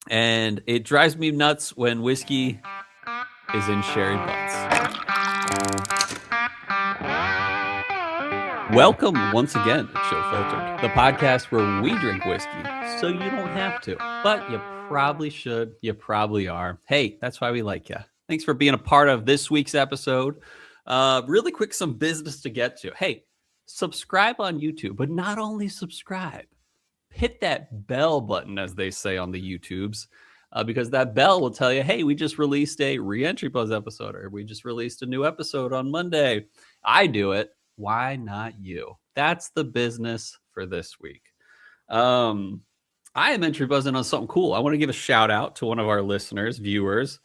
And it drives me nuts when whiskey is in sherry butts. Welcome once again to Chill Filtered, the podcast where we drink whiskey so you don't have to, but you probably should. You probably are. Hey, that's why we like you. Thanks for being a part of this week's episode. Really quick, some business to get to. Hey, subscribe on YouTube, but not only subscribe, hit that bell button, as they say on the YouTubes, because that bell will tell you, hey, we just released a Reentry Buzz episode, or we just released a new episode on Monday. I do it. Why not you? That's the business for this week. I am entry buzzing on something cool. I want to give a shout out to one of our listeners, viewers.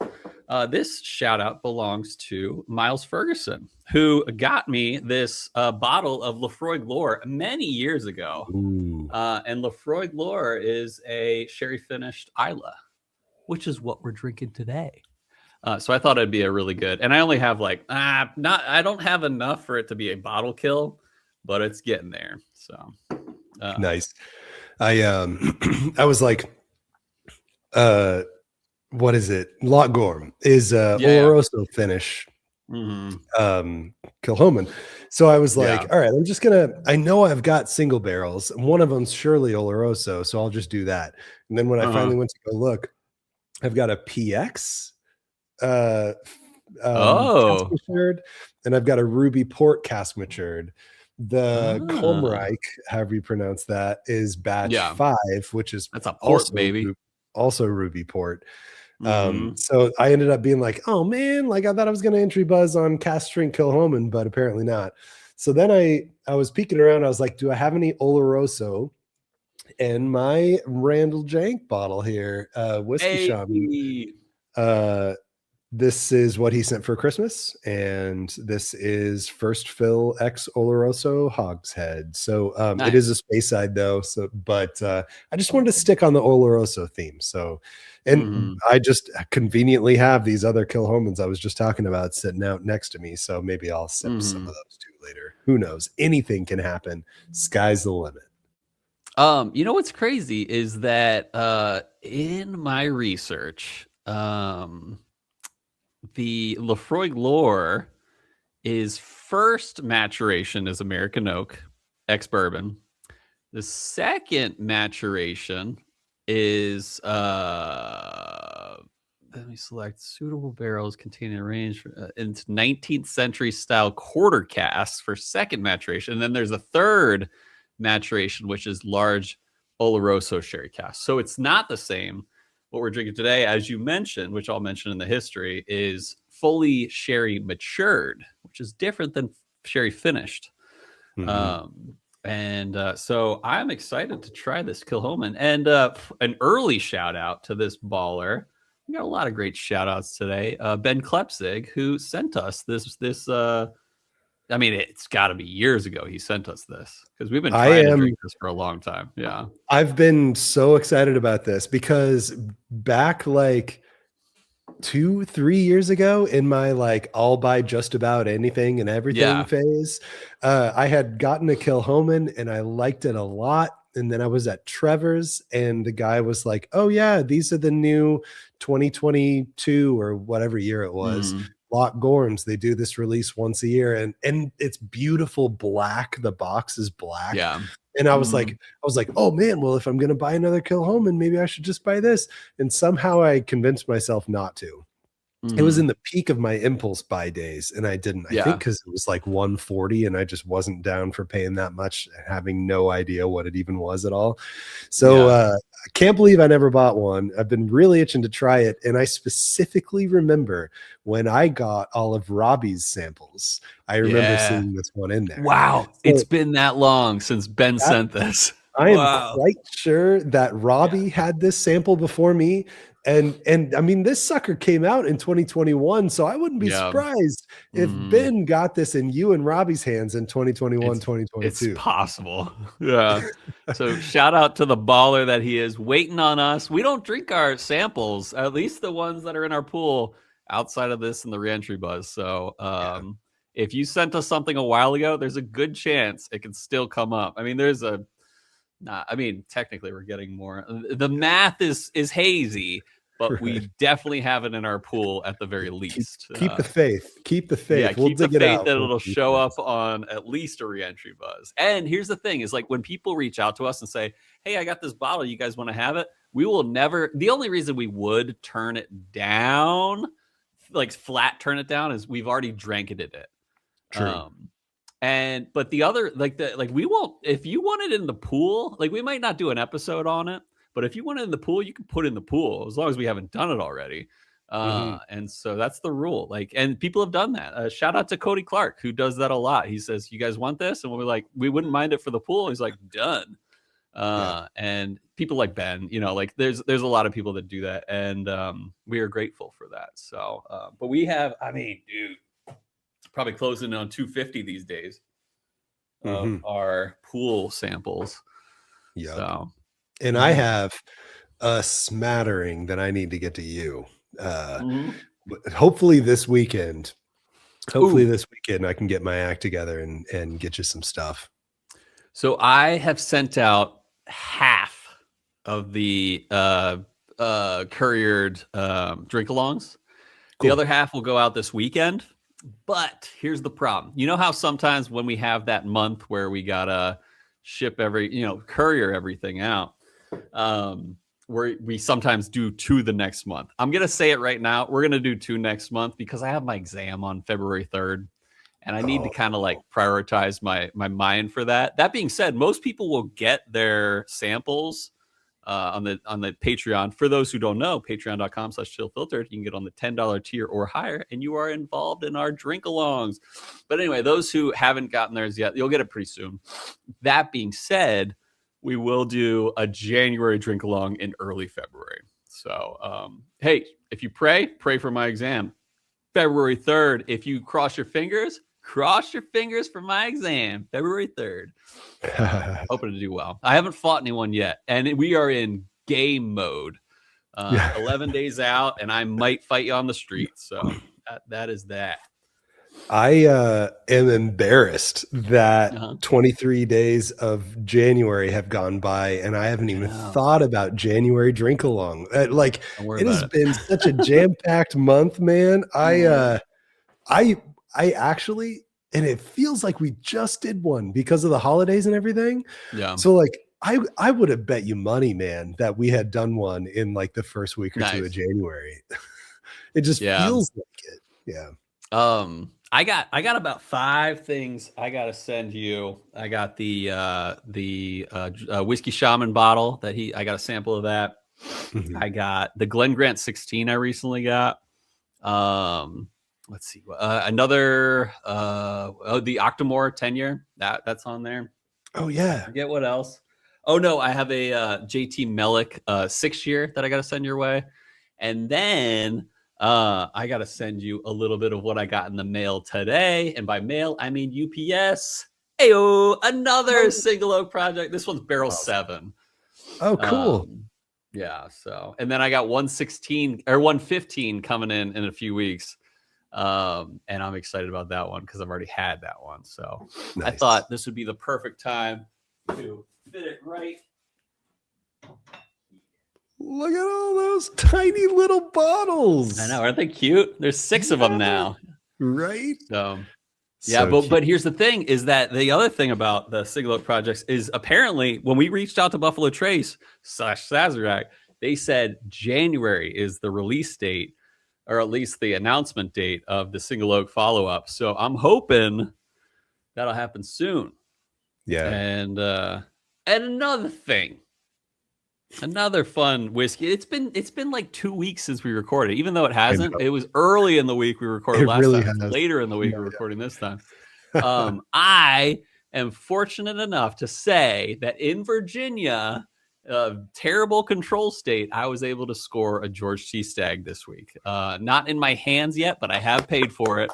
This shout out belongs to Miles Ferguson, who got me this bottle of Laphroaig Lore many years ago. And Laphroaig Lore is a sherry finished Islay, which is what we're drinking today. So I thought it'd be a really good, and I only have I don't have enough for it to be a bottle kill, but it's getting there. So nice. I was like, what is it? Loch Gorm is Oloroso finish. Kilchoman. So I was like, all right, I know I've got single barrels, and one of them's surely Oloroso, so I'll just do that. And then when I finally went to go look, I've got a PX cask matured, and I've got a Ruby Port cask matured. The Comreich, however you pronounce that, is batch 5, which is that's a port, baby. Also Ruby Port. So I ended up being like, oh man, like I thought I was going to entry buzz on cask strength Kilchoman, but apparently not. So then I was peeking around. I was like, do I have any Oloroso? And my Randall Jank bottle here, Whiskey Shaman. This is what he sent for Christmas, and this is First Fill X Oloroso Hogshead. So nice. It is a space side though. So, but I just wanted to stick on the Oloroso theme. So, and I just conveniently have these other Kilchomans I was just talking about sitting out next to me. So maybe I'll sip some of those too later. Who knows? Anything can happen. Sky's the limit. You know what's crazy is that in my research, the Laphroaig Lore is first maturation is American oak, ex-bourbon. The second maturation is let me select suitable barrels containing a range into 19th century style quarter casks for second maturation. And then there's a third maturation, which is large Oloroso sherry cask. So it's not the same. What we're drinking today, as you mentioned, which I'll mention in the history, is fully sherry matured, which is different than sherry finished. So I'm excited to try this Kilchoman. And an early shout out to this baller. We got a lot of great shout outs today. Ben Klepzig, who sent us this I mean, it's got to be years ago he sent us this, because we've been trying to drink this for a long time. Yeah. I've been so excited about this because back like 2-3 years ago in my like I'll buy just about anything and everything phase, I had gotten a Kilchoman and I liked it a lot. And then I was at Trevor's and the guy was like, oh yeah, these are the new 2022 or whatever year it was. Loch Gorms, they do this release once a year, and it's beautiful black. The box is black. Yeah. And I was like, oh man, well, if I'm gonna buy another Kilchoman, maybe I should just buy this. And somehow I convinced myself not to. It was in the peak of my impulse buy days, and I didn't. I think because it was like $140, and I just wasn't down for paying that much, having no idea what it even was at all. So I can't believe I never bought one. I've been really itching to try it, and I specifically remember when I got all of Robbie's samples. I remember seeing this one in there. Wow, so, it's been that long since Ben sent this. I am quite sure that Robbie had this sample before me. And I mean, this sucker came out in 2021, so I wouldn't be surprised if Ben got this in you and Robbie's hands in 2021, 2022. It's possible. Yeah. So shout out to the baller that he is, waiting on us. We don't drink our samples, at least the ones that are in our pool, outside of this and the Reentry Buzz. So if you sent us something a while ago, there's a good chance it can still come up. I mean, there's a Nah, I mean, technically we're getting more. The math is hazy, but we definitely have it in our pool at the very least. Keep the faith. Keep the faith. Yeah, We'll keep the dig it faith out. that it'll show up on at least a reentry buzz. And here's the thing: is like when people reach out to us and say, "Hey, I got this bottle. You guys want to have it?" We will never. The only reason we would turn it down, like flat turn it down, is we've already drank it in it. True. But the other, we won't, if you want it in the pool, like we might not do an episode on it, but if you want it in the pool, you can put it in the pool as long as we haven't done it already. And so that's the rule. Like, and people have done that. Shout out to Cody Clark, who does that a lot. He says, "You guys want this?" And we're like, "We wouldn't mind it for the pool." He's like, "Done." And people like Ben, like there's a lot of people that do that, and we are grateful for that. So, but we have, I mean, dude, probably closing on 250 these days of our pool samples. Yeah. So, and I have a smattering that I need to get to you. Hopefully this weekend. This weekend I can get my act together and get you some stuff. So I have sent out half of the couriered drink-alongs. Cool. The other half will go out this weekend. But here's the problem. You know how sometimes when we have that month where we gotta ship courier everything out, we sometimes do 2 the next month. I'm gonna say it right now. We're gonna do 2 next month because I have my exam on February 3rd, and I need to kind of like prioritize my mind for that. That being said, most people will get their samples on the Patreon. For those who don't know, patreon.com/chillfiltered, you can get on the $10 tier or higher, and you are involved in our drink-alongs. But anyway, those who haven't gotten theirs yet, you'll get it pretty soon. That being said, we will do a January drink-along in early February. So, hey, if you pray for my exam. February 3rd, if you cross your fingers for my exam, February 3rd. Hoping to do well. I haven't fought anyone yet, and we are in game mode. 11 days out, and I might fight you on the street. So that is that. I am embarrassed that 23 days of January have gone by, and I haven't even thought about January drink along. It has been such a jam-packed month, man. I actually, and it feels like we just did one because of the holidays and everything. Yeah. So I would have bet you money, man, that we had done one in like the first week or 2 of January. It just feels like it. Yeah. I got about 5 things I got to send you. I got the Whiskey Shaman bottle I got a sample of that. I got the Glen Grant 16 I recently got. Let's see. Another the Octomore 10-year. That's on there. Oh yeah. I forget what else. Oh no, I have a JT Mellick 6-year that I got to send your way. And then I got to send you a little bit of what I got in the mail today. And by mail, I mean UPS. Ayo, another single oak project. This one's barrel 7. Oh, cool. Yeah. So, and then I got 116 or 115 coming in a few weeks. And I'm excited about that one because I've already had that one. So I thought this would be the perfect time to fit it right. Look at all those tiny little bottles. I know. Aren't they cute? There's 6 of them now. Right. So yeah, but here's the thing is that the other thing about the single oak projects is apparently when we reached out to Buffalo Trace /Sazerac, they said January is the release date, or at least the announcement date of the single oak follow-up. So I'm hoping that'll happen soon. Yeah. And another thing. Another fun whiskey. It's been like 2 weeks since we recorded, even though it hasn't. It was early in the week we recorded last time. Later in the week we're recording this time. I am fortunate enough to say that in Virginia, terrible control state, I was able to score a George T. Stagg this week. Not in my hands yet, but I have paid for it.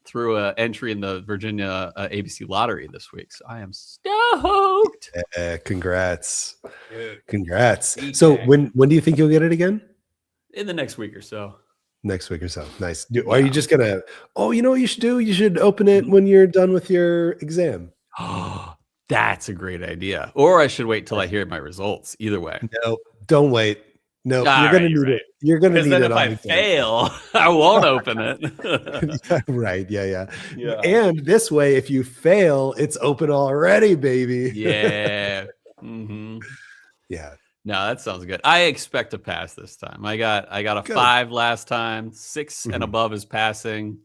Through an entry in the Virginia ABC lottery this week. So I am stoked. Congrats. Dude. Congrats. So when do you think you'll get it again? In the next week or so. Next week or so. Nice. Are you just going to, you know what you should do? You should open it when you're done with your exam. That's a great idea. Or I should wait till I hear my results. Either way. No, don't wait. No, All you're gonna right, need right. it. You're gonna Because need then it if on I the day. fail, I won't open it. Yeah, right. Yeah. Yeah. And this way, if you fail, it's open already, baby. Yeah. Mm-hmm. Yeah. No, that sounds good. I expect to pass this time. I got a Good. 5 last time. 6 and above is passing.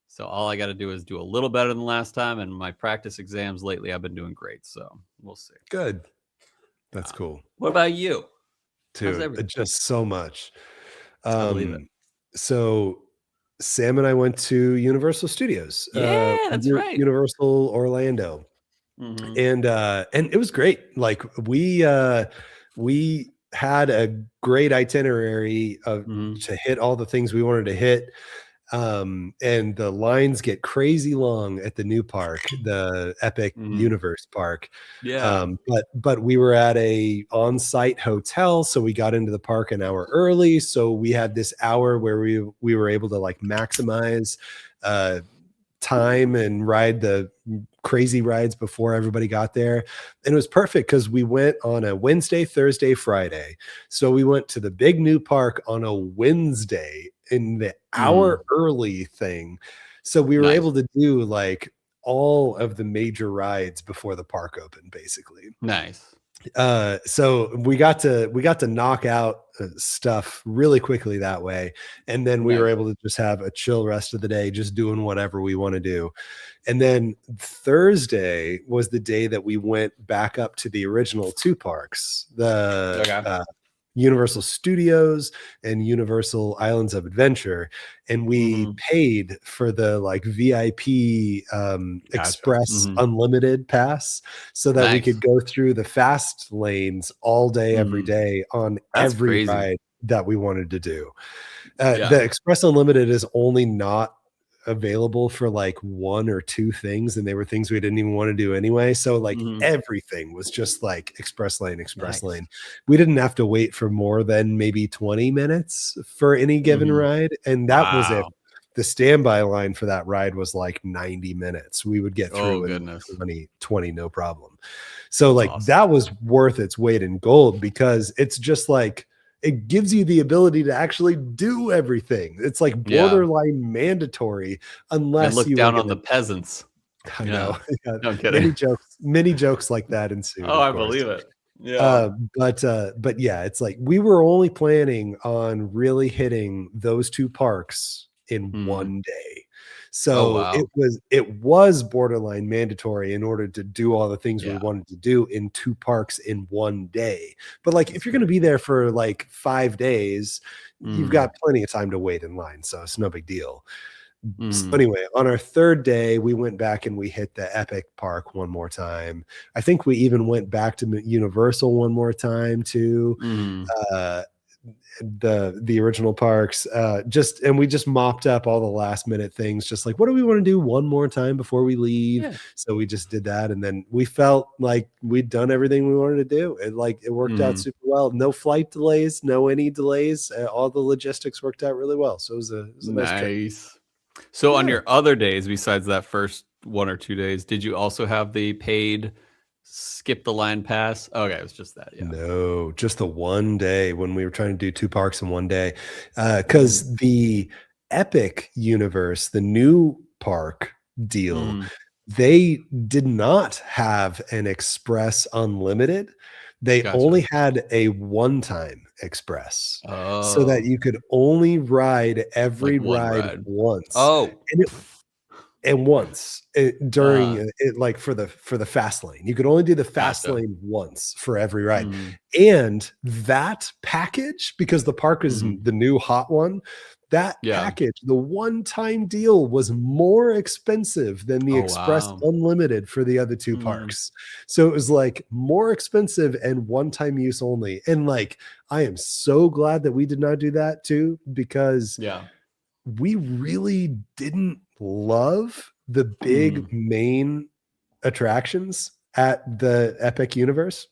So all I got to do is do a little better than last time. And my practice exams lately, I've been doing great. So we'll see. Good. That's cool. What about you? Dude, just so much. I believe it. So Sam and I went to Universal Studios. Yeah, that's right. Universal Orlando. And it was great. Like we had a great itinerary to hit all the things we wanted to hit. And the lines get crazy long at the new park, the Epic Universe Park. Yeah. But we were at a on-site hotel, so we got into the park an hour early. So we had this hour where we were able to like maximize time and ride the crazy rides before everybody got there. And it was perfect because we went on a Wednesday, Thursday, Friday. So we went to the big new park on a Wednesday in the hour early thing. So we were able to do like all of the major rides before the park opened, basically. Nice. So we got to knock out stuff really quickly that way. And then we were able to just have a chill rest of the day, just doing whatever we want to do. And then Thursday was the day that we went back up to the original 2 parks, the Universal Studios and Universal Islands of Adventure. And we paid for the like VIP Express Unlimited pass so that we could go through the fast lanes all day, every day on every ride that we wanted to do. The Express Unlimited is only not available for like 1 or 2 things, and they were things we didn't even want to do anyway. So like everything was just like express lane. We didn't have to wait for more than maybe 20 minutes for any given ride, and that was it. The standby line for that ride was like 90 minutes. We would get through in 20 no problem. So like that was worth its weight in gold, because it's just like it gives you the ability to actually do everything. It's like borderline mandatory, unless look you down on the peasants. I know. No, I'm kidding. Many jokes like that ensue. Oh, I believe it. Yeah. But yeah, it's like we were only planning on really hitting those 2 parks in one day. So it was borderline mandatory in order to do all the things we wanted to do in 2 parks in one day. But like, if you're going to be there for like 5 days, you've got plenty of time to wait in line. So it's no big deal. So anyway, on our 3rd day, we went back and we hit the Epic Park one more time. I think we even went back to Universal one more time too. The original parks, and we just mopped up all the last minute things, just like, what do we want to do one more time before we leave? So we just did that, and then we felt like we'd done everything we wanted to do, and like it worked out super well. No flight delays, no any delays. All the logistics worked out really well. So it was a nice trip. So on your other days, besides that first 1 or 2 days, did you also have the paid skip the line pass? Okay, it was just that. No, just the one day when we were trying to do 2 parks in one day, because the Epic Universe, the new park deal, they did not have an Express Unlimited. They only had a one-time Express, so that you could only ride every ride once. And once during it, like for the fast lane, you could only do the fast lane once for every ride. And that package, because the park is the new hot one, that package, the one-time deal, was more expensive than the Express Unlimited for the other 2 parks. So it was like more expensive and one-time use only. And like, I am so glad that we did not do that too, because we really didn't love the big main attractions at the Epic Universe.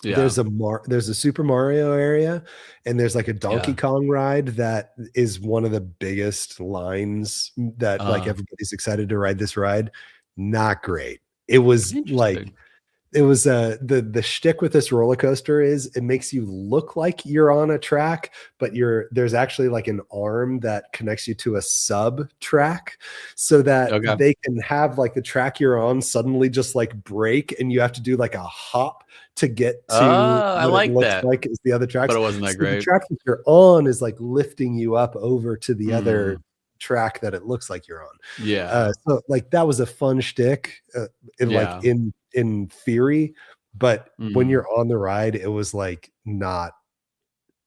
There's a Super Mario area, and there's like a Donkey Kong ride that is one of the biggest lines that like everybody's excited to ride this ride. Not great. It was like it was the shtick with this roller coaster is it makes you look like you're on a track, but there's actually like an arm that connects you to a sub track so that they can have like the track you're on suddenly just like break and you have to do like a hop to get to I what like it looks that. like is the other track. But it wasn't that great. The track that you're on is like lifting you up over to the other track that it looks like you're on. Yeah. So like that was a fun shtick like in theory, but when you're on the ride, it was like not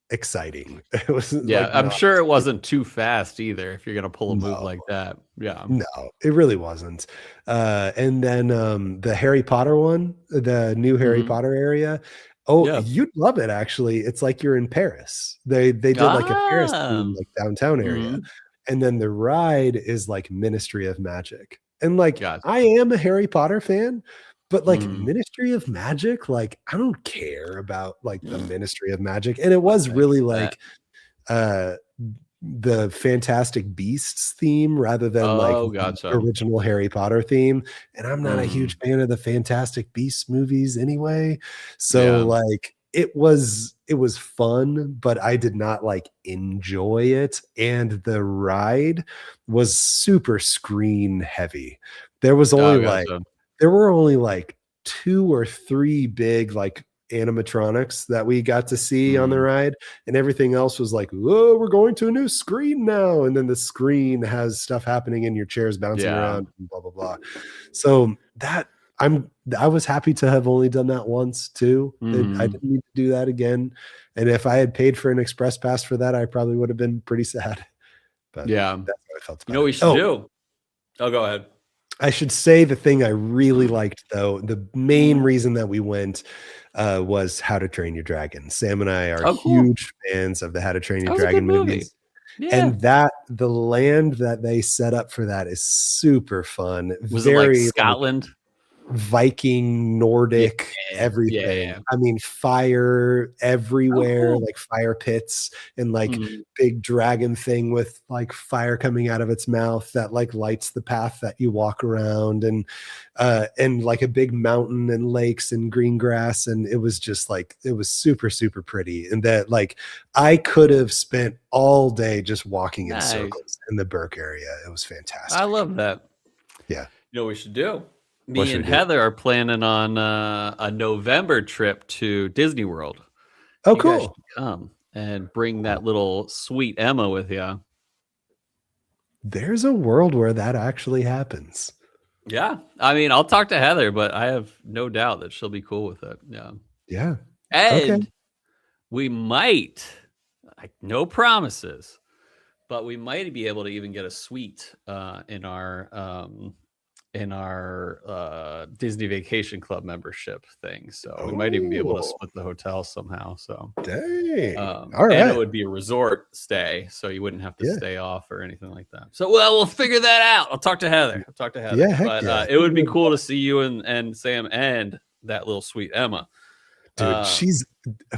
exciting. It was I'm sure it wasn't too fast either if you're gonna pull a move like that. No, it really wasn't. And then the Harry Potter one, the new Harry Potter area. You'd love it actually. It's like you're in Paris. They did like a Paris theme, like downtown area. And then the ride is like Ministry of Magic. And like I am a Harry Potter fan, but like Ministry of Magic, like I don't care about like the Ministry of Magic. And it was really like the Fantastic Beasts theme rather than the original Harry Potter theme. And I'm not a huge fan of the Fantastic Beasts movies anyway. So like it was fun, but I did not like enjoy it. And the ride was super screen heavy. There was only there were only like 2 or 3 big like animatronics that we got to see on the ride, and everything else was like, whoa, we're going to a new screen now, and then the screen has stuff happening and your chairs bouncing around and blah blah blah. So that I was happy to have only done that once too. I didn't need to do that again, and if I had paid for an express pass for that, I probably would have been pretty sad. But that's how I felt about what we should do. Go ahead. I should say the thing I really liked, though, the main reason that we went was How to Train Your Dragon. Sam and I are huge fans of the How to Train Your Dragon movies. And the land that they set up for that is super fun. Was it like Scotland? Viking, Nordic, everything. I mean, fire everywhere, like fire pits and like big dragon thing with like fire coming out of its mouth that like lights the path that you walk around, and like a big mountain and lakes and green grass. And it was just like, it was super, super pretty. And that like, I could have spent all day just walking in circles in the Burke area. It was fantastic. I love that. Yeah. You know what we should do? Me and Heather are planning on a November trip to Disney World. Oh, cool. Come and bring that little sweet Emma with you. There's a world where that actually happens. Yeah. I mean, I'll talk to Heather, but I have no doubt that she'll be cool with it. Yeah. Yeah. And we might, like, no promises, but we might be able to even get a suite in our Disney Vacation Club membership thing. So we might even be able to split the hotel somehow. So dang. All right. And it would be a resort stay, so you wouldn't have to stay off or anything like that. So we'll figure that out. I'll talk to Heather. Yeah, but it would be cool to see you and Sam and that little sweet Emma. Dude, she's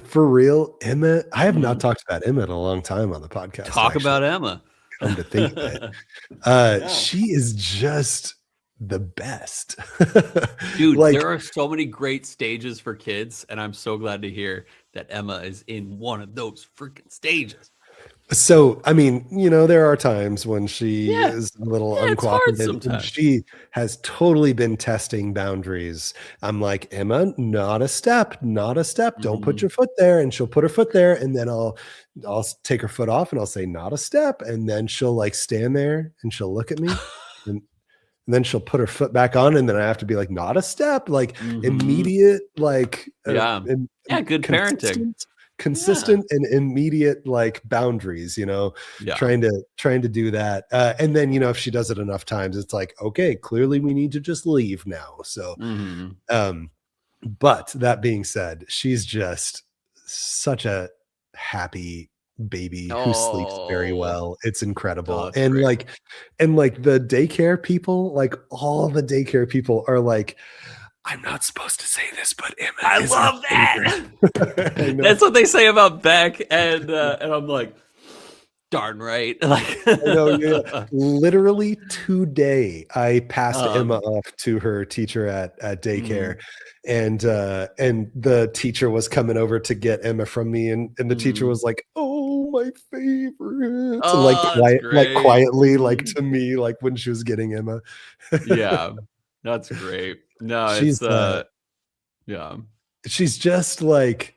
for real. Emma, I have not talked about Emma in a long time on the podcast. Talk about Emma. Come to think of it. She is just the best. Dude, like, there are so many great stages for kids, and I'm so glad to hear that Emma is in one of those freaking stages. So, I mean, you know, there are times when she is a little uncooperative, and she has totally been testing boundaries. I'm like, Emma, not a step. Don't put your foot there. And she'll put her foot there, and then I'll take her foot off and I'll say, not a step. And then she'll like stand there and she'll look at me and then she'll put her foot back on, and then I have to be like, not a step, like immediate, like, good parenting. Consistent and immediate like boundaries, you know, trying to do that. And then, you know, if she does it enough times, it's like, okay, clearly we need to just leave now. So, but that being said, she's just such a happy baby who sleeps very well. It's incredible. And great. like the daycare people, like all the daycare people are like, I'm not supposed to say this, but Emma, I love that. That's what they say about Beck, and I'm like, darn right. Like, I know, yeah. Literally today, I passed Emma um, off to her teacher at daycare, mhm, and the teacher was coming over to get Emma from me, and the teacher mhm. was like, "Oh, my favorite," and Oh, that's great. quietly, like Mhm. to me, like when she was getting Emma. Yeah, that's great. No, She's it's yeah. she's just like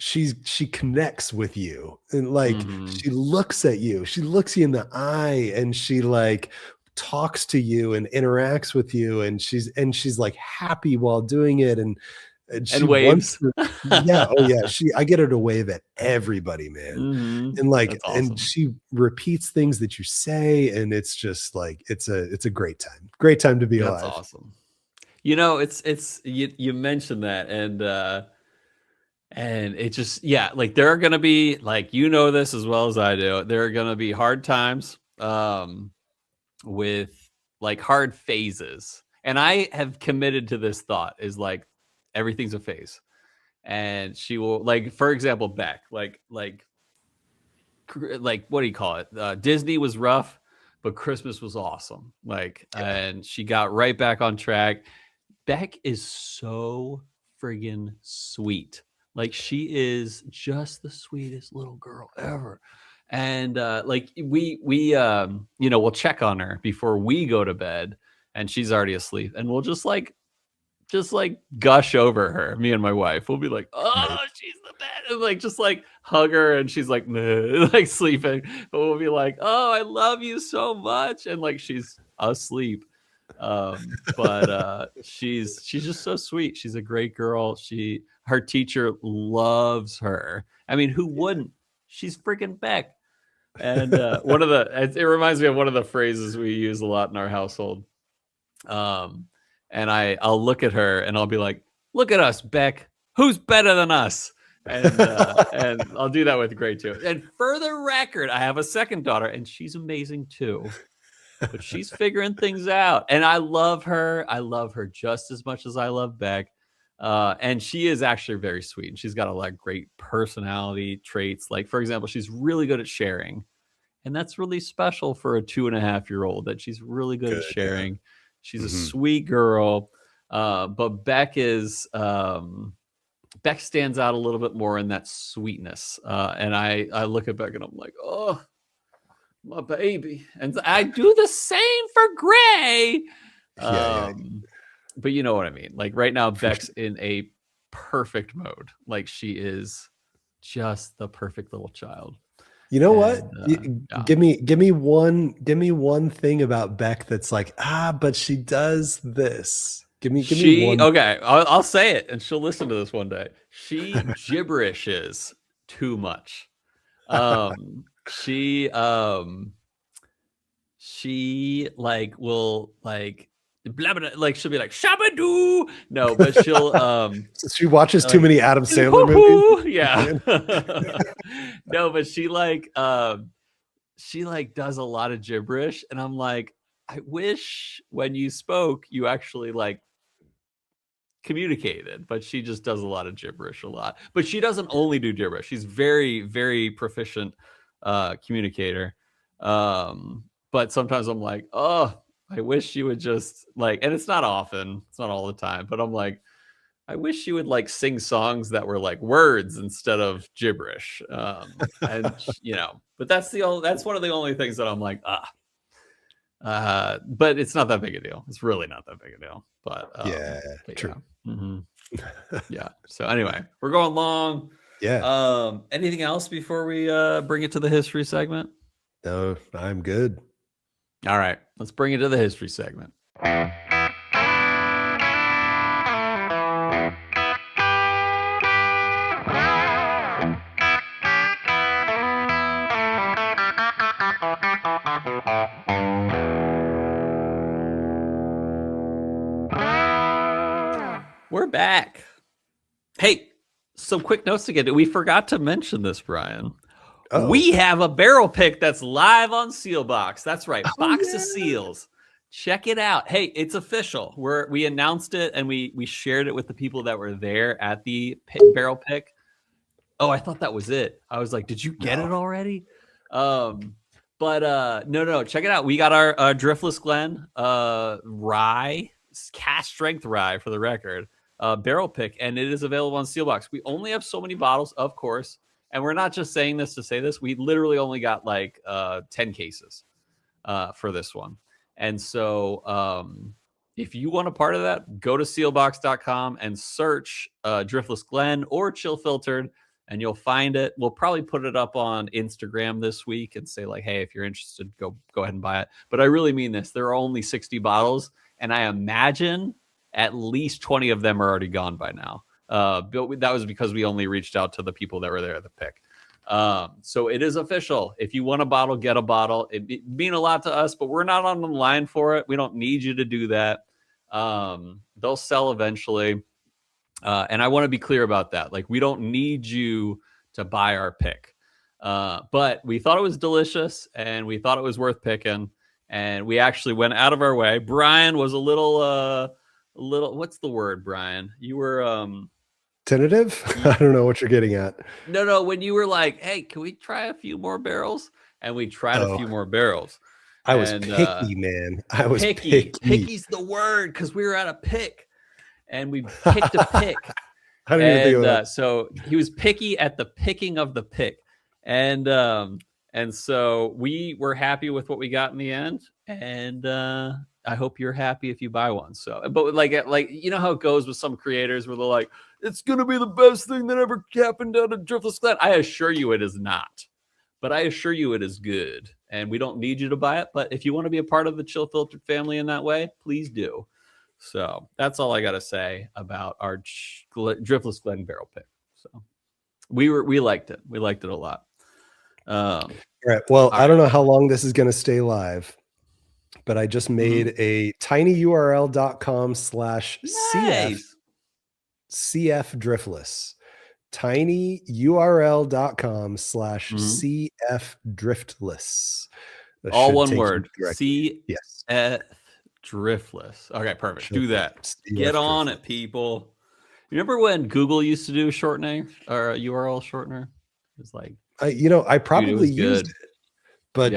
she connects with you, and like Mhm. she looks at you, she looks you in the eye, and she like talks to you and interacts with you, and she's like happy while doing it, and she And wants waves. to, yeah, oh yeah, I get her to wave at everybody, man. Mhm. And like, That's and awesome. she repeats things that you say, and it's just like it's a great time to be That's alive. awesome. You know, it's you mentioned that, and it just, yeah, like there are gonna be, like, you know this as well as I do. There are gonna be hard times with like hard phases. And I have committed to this thought is like everything's a phase. And she will, like, for example, Beck, like what do you call it? Disney was rough, but Christmas was awesome. Like, Yeah, and she got right back on track. Beck is so friggin' sweet. Like, she is just the sweetest little girl ever. And like we we'll check on her before we go to bed, and she's already asleep, and we'll just like gush over her. Me and my wife will be like, "Oh, right. she's the best," and like just like hug her, and she's like, "Nah," like sleeping. But we'll be like, "Oh, I love you so much," and like she's asleep. But she's just so sweet. She's a great girl. Her teacher loves her. I mean, who wouldn't? She's freaking Beck. And it reminds me of one of the phrases we use a lot in our household. Um, and I'll look at her and I'll be like, "Look at us, Beck. Who's better than us?" And I'll do that with Gray too. And for the record, I have a second daughter, and she's amazing too. But she's figuring things out, and I love her. I love her just as much as I love Beck. And she is actually very sweet, and she's got a lot of great personality traits. Like, for example, she's really good at sharing, and that's really special for a 2.5-year-old, that she's really good at Good, yeah. sharing. She's a Mhm. sweet girl. But Beck stands out a little bit more in that sweetness. And I look at Beck and I'm like, "Oh, my baby." And I do the same for Gray. Yeah, yeah, Um, but you know what I mean? Like, right now, for Beck's in a perfect mode. Like, she is just the perfect little child. You know what? And yeah. Give me one thing about Beck that's like, but she does this. Give me She one. Okay, I'll say it, and she'll listen to this one day. She gibberishes too much. She like will like blah, blah, like she'll be like shabadoo. No, but she'll She watches too like many Adam Sandler movies. hoo-hoo, yeah. No, but she like does a lot of gibberish, and I'm like, I wish when you spoke you actually like communicated. But she just does a lot of gibberish a lot. But she doesn't only do gibberish. She's very, very proficient communicator. But sometimes I'm like, oh, I wish she would just like, and it's not often, it's not all the time, but I'm like, I wish she would like sing songs that were like words instead of gibberish. But that's one of the only things that I'm like, but it's not that big a deal. It's really not that big a deal. Yeah, But yeah. true. Mhm. Yeah. So anyway, we're going long. Yeah. Anything else before we bring it to the history segment? No, I'm good. All right, let's bring it to the history segment. We're back. Hey, some quick notes to get to. We forgot to mention this, Brian. Oh, We have a barrel pick that's live on Sealbox. That's right, oh Box of yeah. Seals. Check it out. Hey, it's official. We announced it, and we shared it with the people that were there at the barrel pick. Oh, I thought that was it. I was like, did you get No, it already? No, check it out. We got our Driftless Glen rye, cask strength rye for the record, barrel pick, and it is available on Sealbox. We only have so many bottles, of course, and we're not just saying this to say this. We literally only got like 10 cases for this one. And so if you want a part of that, go to sealbox.com and search Driftless Glen or Chill Filtered, and you'll find it. We'll probably put it up on Instagram this week and say like, hey, if you're interested, go ahead and buy it. But I really mean this. There are only 60 bottles, and I imagine at least 20 of them are already gone by now. But that was because we only reached out to the people that were there at the pick. So it is official. If you want a bottle, get a bottle. It mean a lot to us, but we're not on the line for it. We don't need you to do that. They'll sell eventually. And I want to be clear about that. Like, we don't need you to buy our pick. But we thought it was delicious and we thought it was worth picking. And we actually went out of our way. Bryan was a little, what's the word, Bryan? You were, tentative? I don't know what you're getting at. No. When you were like, hey, can we try a few more barrels? And we tried a few more barrels. I was picky, man. I was picky. Picky's the word because we were at a pick. And we picked a pick. I didn't even think of that. So he was picky at the picking of the pick. And so we were happy with what we got in the end. And I hope you're happy if you buy one. So, but like you know how it goes with some creators where they're like, it's going to be the best thing that ever happened out of Driftless Glen. I assure you it is not. But I assure you it is good. And we don't need you to buy it. But if you want to be a part of the Chill Filtered family in that way, please do. So that's all I got to say about our Driftless Glen barrel pick. So we liked it. We liked it a lot. All right. Well, I don't know how long this is going to stay live, but I just made a tinyurl.com/CF driftless. tinyurl.com/CF driftless. All one word. Yes. Driftless. Okay, perfect. Do that. Get on it, people. You remember when Google used to do a shortening or a URL shortener? It was like, I probably used it, but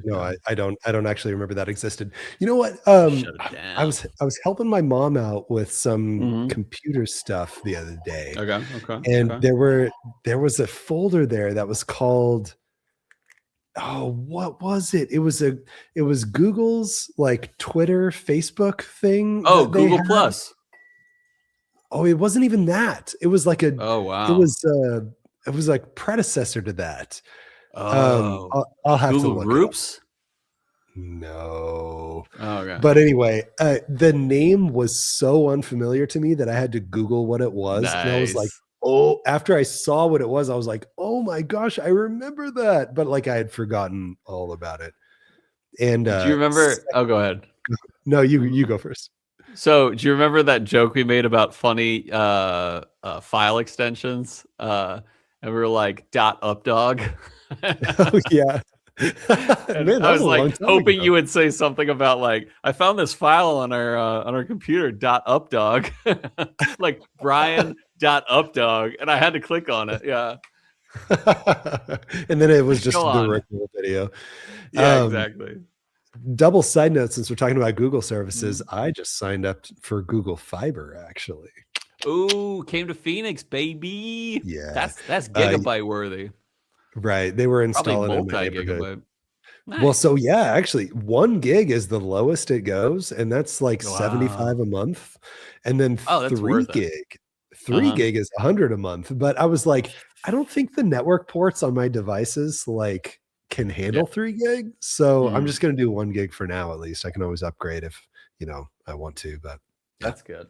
no, I don't actually remember that existed. You know what? Shut it down. I was helping my mom out with some computer stuff the other day. Okay. And there was a folder there that was called, what was it? It was Google's like Twitter, Facebook thing. Oh, Google Plus. Oh, it wasn't even that. It was like oh wow. It was like predecessor to that. Oh, I'll have Google to look Groups. No. Oh, okay. But anyway, the name was so unfamiliar to me that I had to Google what it was. Nice. And I was like, oh, after I saw what it was, I was like, oh my gosh, I remember that. But like I had forgotten all about it. And do you remember? Go ahead. No, you go first. So do you remember that joke we made about funny file extensions? And we were like .updog. Oh yeah. Man, I was like hoping you would say something about like, I found this file on our computer .updog, like Bryan.updog, and I had to click on it. Yeah. And then it was just the regular video. Yeah, exactly. Double side note, since we're talking about Google services, I just signed up for Google Fiber actually. Ooh, came to Phoenix, baby. Yeah. That's gigabyte worthy. Right. They were installing in my neighborhood. Nice. Well, so yeah, actually 1 gig is the lowest it goes, and that's like $75 a month. And then 3 gig. 3 gig is $100 a month. But I was like, I don't think the network ports on my devices like can handle 3 gig. So I'm just gonna do 1 gig for now at least. I can always upgrade if I want to, but that's good.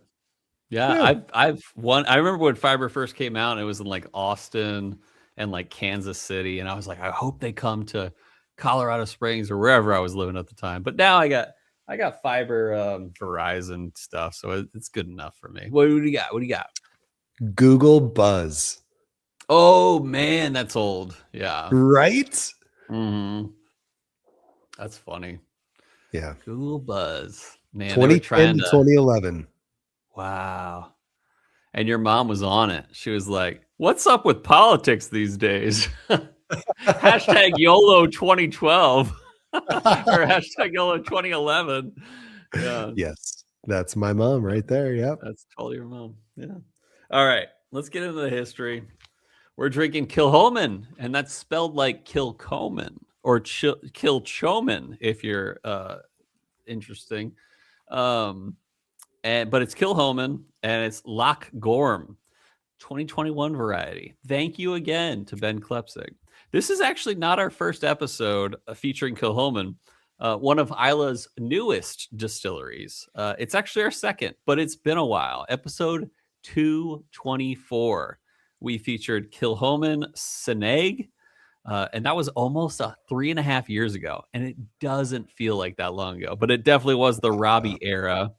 Yeah. I remember when fiber first came out, and it was in like Austin and like Kansas City, and I was like, I hope they come to Colorado Springs or wherever I was living at the time. But now I got fiber Verizon stuff, so it's good enough for me. What do you got? Google Buzz. Oh man, that's old. Yeah. Right? Mm-hmm. That's funny. Yeah. Google Buzz. Man, 2010 to 2011. Wow. And your mom was on it. She was like, what's up with politics these days? Hashtag YOLO 2012 or hashtag YOLO 2011. Yeah. Yes, that's my mom right there. Yep. That's totally your mom. Yeah. All right. Let's get into the history. We're drinking Kilchoman, and that's spelled like Kilchoman or Kilchoman if you're interesting. But it's Kilchoman, and it's Loch Gorm, 2021 variety. Thank you again to Ben Klepsig. This is actually not our first episode featuring Kilchoman, one of Isla's newest distilleries. It's actually our second, but it's been a while. Episode 224. We featured Kilchoman Seneg, and that was almost 3.5 years ago. And it doesn't feel like that long ago, but it definitely was the Robbie era.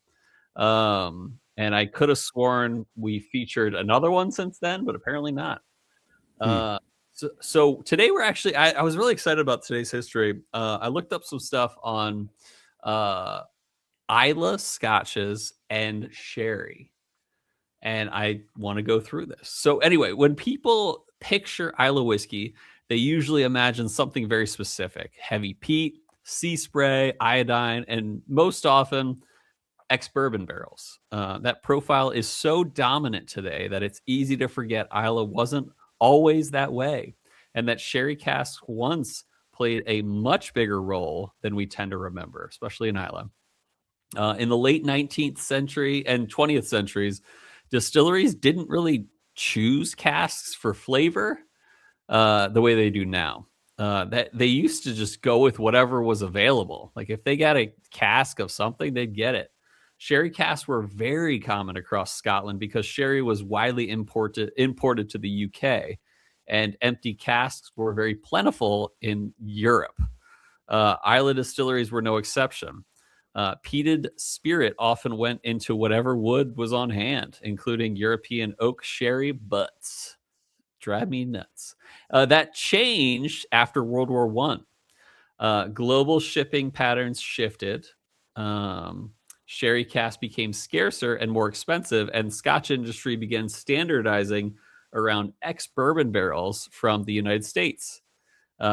And I could have sworn we featured another one since then, but apparently not. So today we're actually, I was really excited about today's history. I looked up some stuff on Islay Scotches and sherry, and I want to go through this. So anyway, when people picture Islay whiskey, they usually imagine something very specific: heavy peat, sea spray, iodine, and most often ex-bourbon barrels. That profile is so dominant today that it's easy to forget Islay wasn't always that way, and that sherry casks once played a much bigger role than we tend to remember, especially in Islay. In the late 19th century and 20th centuries, distilleries didn't really choose casks for flavor the way they do now. That they used to just go with whatever was available. Like if they got a cask of something, they'd get it. Sherry casks were very common across Scotland because sherry was widely imported to the UK, and empty casks were very plentiful in Europe. Islay distilleries were no exception. Peated spirit often went into whatever wood was on hand, including European oak sherry butts. Drive me nuts. That changed after World War I. Global shipping patterns shifted. Sherry cask became scarcer and more expensive, and Scotch industry began standardizing around ex-bourbon barrels from the United States.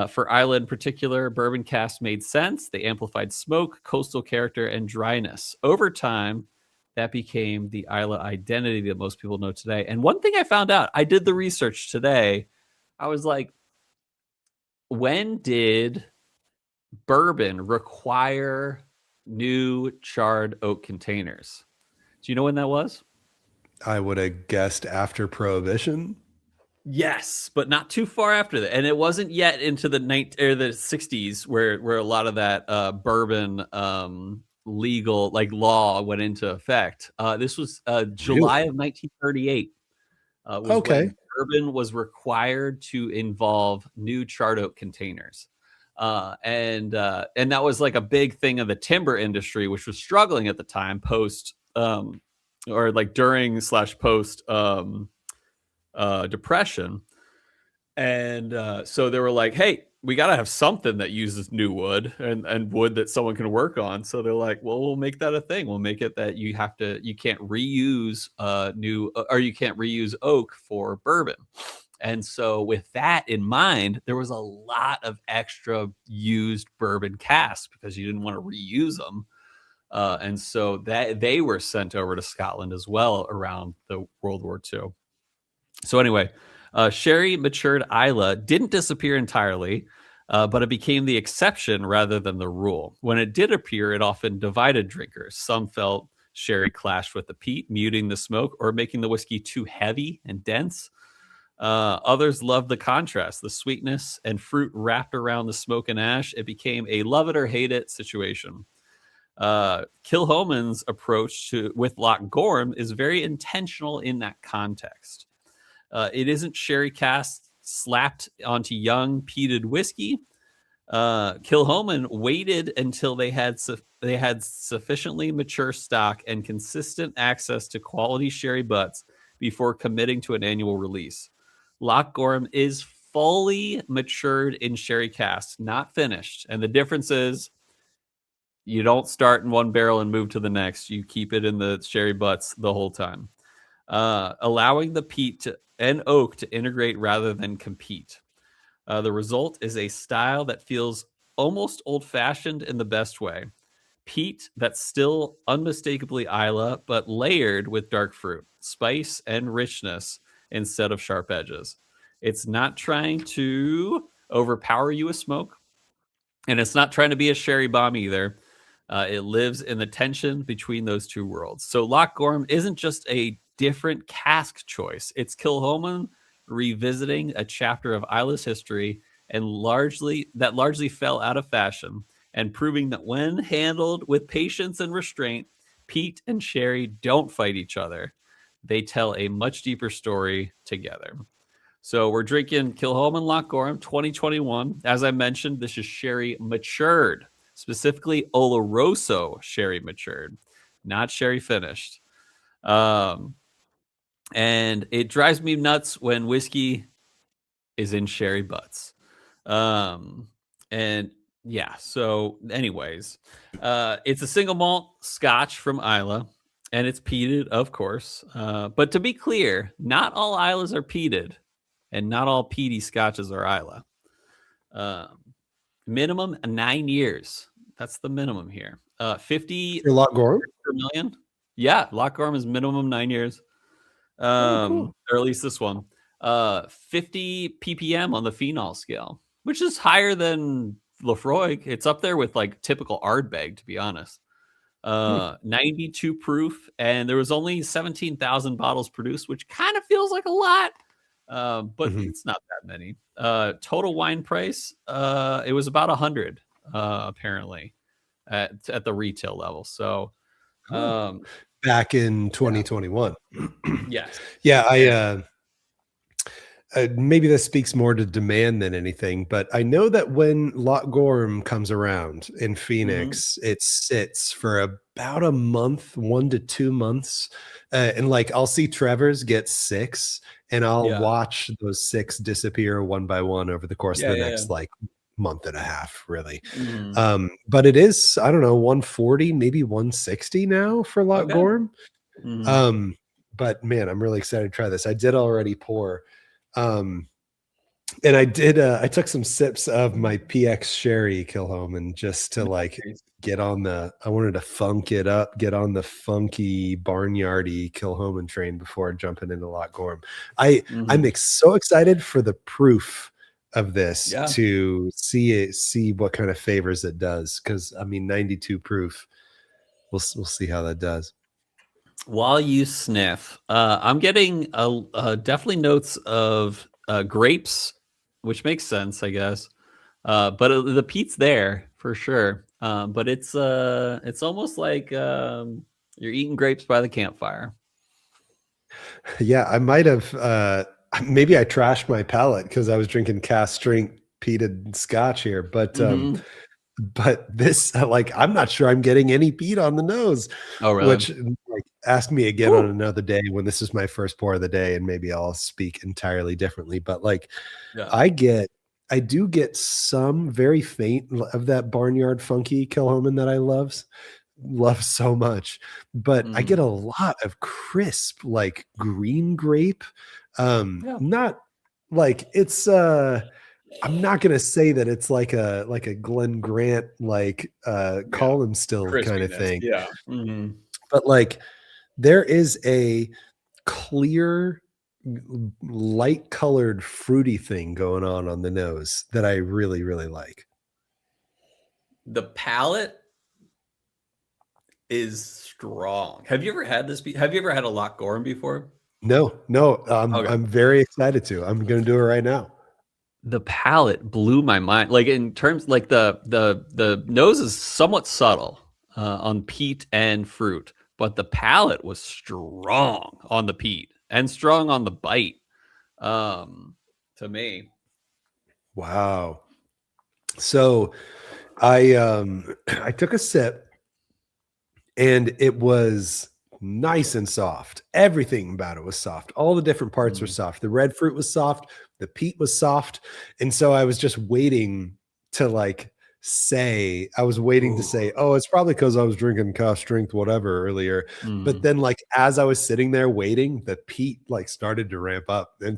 For Islay in particular, bourbon casks made sense. They amplified smoke, coastal character, and dryness. Over time, that became the Islay identity that most people know today. And one thing I found out, I did the research today. I was like, when did bourbon require new charred oak containers? Do you know when that was? I would have guessed after Prohibition. Yes, but not too far after that, and it wasn't yet into the 60s where a lot of that bourbon legal law went into effect. This was July of 1938. Okay. When bourbon was required to involve new charred oak containers. And that was like a big thing of the timber industry, which was struggling at the time post or like during / post Depression. And so they were like, hey, we got to have something that uses new wood and wood that someone can work on. So they're like, well, we'll make that a thing. We'll make it that you can't reuse you can't reuse oak for bourbon. And so with that in mind, there was a lot of extra used bourbon casks because you didn't want to reuse them. And so that they were sent over to Scotland as well around the World War II. So anyway, sherry matured Islay didn't disappear entirely, but it became the exception rather than the rule. When it did appear, it often divided drinkers. Some felt sherry clashed with the peat, muting the smoke or making the whiskey too heavy and dense. Others loved the contrast, the sweetness and fruit wrapped around the smoke and ash. It became a love it or hate it situation. Kilchoman's approach with Loch Gorm is very intentional in that context. It isn't sherry cask slapped onto young peated whiskey. Kilchoman waited until they had sufficiently mature stock and consistent access to quality sherry butts before committing to an annual release. Loch Gorm is fully matured in sherry casks, not finished. And the difference is you don't start in one barrel and move to the next. You keep it in the sherry butts the whole time, allowing the peat and oak to integrate rather than compete. The result is a style that feels almost old-fashioned in the best way. Peat that's still unmistakably Islay, but layered with dark fruit, spice, and richness instead of sharp edges. It's not trying to overpower you with smoke, and it's not trying to be a sherry bomb either. It lives in the tension between those two worlds. So Loch Gorm isn't just a different cask choice. It's Kilchoman revisiting a chapter of Islay's history and largely fell out of fashion, and proving that when handled with patience and restraint, peat and sherry don't fight each other. They tell a much deeper story together. So we're drinking Kilchoman Loch Gorm 2021. As I mentioned, this is sherry matured, specifically Oloroso sherry matured, not sherry finished. And it drives me nuts when whiskey is in sherry butts. And yeah, so anyways, it's a single malt Scotch from Islay, and it's peated, of course. But to be clear, not all Islas are peated, and not all peaty Scotches are Islay. Minimum 9 years. That's the minimum here. 50 For Loch Gorm per million. Yeah, Loch Gorm is minimum 9 years. cool. Or at least this one. 50 ppm on the phenol scale, which is higher than Lefroy. It's up there with like typical Ardbeg, to be honest. 92 proof, and there was only 17,000 bottles produced, which kind of feels like a lot, but it's not that many. Total wine price, it was about 100, apparently, at the retail level. So, back in 2021. yes, yeah, maybe this speaks more to demand than anything, but I know that when Loch Gorm comes around in Phoenix, it sits for about a month, 1 to 2 months. And like, I'll see Trevor's get 6, and I'll watch those 6 disappear one by one over the course of the next like month and a half, really. But it is, I don't know, 140, maybe 160 now for Loch Gorm. But man, I'm really excited to try this. I did already pour. And I took some sips of my PX sherry Kilchoman just to like get on I wanted to funk it up, get on the funky barnyardy Kilchoman train before jumping into Loch Gorm. I'm so excited for the proof of this to see what kind of favors it does. Cause I mean, 92 proof, we'll see how that does. While you sniff, I'm getting definitely notes of grapes, which makes sense, I guess. But the peat's there for sure. But it's almost like you're eating grapes by the campfire. Yeah, I might have. Maybe I trashed my palate because I was drinking cask strength peated Scotch here, but. But this, like, I'm not sure I'm getting any peat on the nose. Oh, really? Which, like, ask me again on another day when this is my first pour of the day, and maybe I'll speak entirely differently. But like, I do get some very faint of that barnyard funky Kilchoman that I love so much. But I get a lot of crisp, like green grape. Not like it's I'm not gonna say that it's like a Glen Grant, like column still kind of thing. Yeah. But like there is a clear, light colored fruity thing going on the nose that I really, really like. The palate is strong. Have you ever had this? Have you ever had a Loch Gorm before? No. I'm very excited to. I'm gonna do it right now. The palate blew my mind. Like in terms, like the nose is somewhat subtle on peat and fruit, but the palate was strong on the peat and strong on the bite. To me, wow. So I took a sip, and it was nice and soft. Everything about it was soft. All the different parts were soft. The red fruit was soft. The peat was soft. And so I was just waiting to like say, I was waiting to say, oh, it's probably because I was drinking cask strength whatever earlier. But then like as I was sitting there waiting, the peat like started to ramp up. And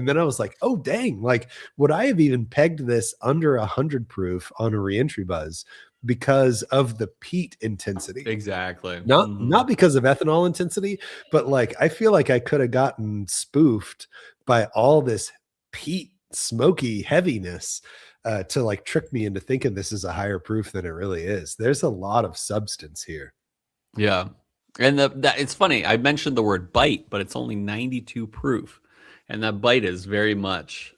then I was like, oh dang, like would I have even pegged this under 100 proof on a reentry buzz because of the peat intensity? Exactly. Not because of ethanol intensity, but like I feel like I could have gotten spoofed by all this peat smoky heaviness to like trick me into thinking this is a higher proof than it really is. There's a lot of substance here. Yeah. And that it's funny. I mentioned the word bite, but it's only 92 proof. And that bite is very much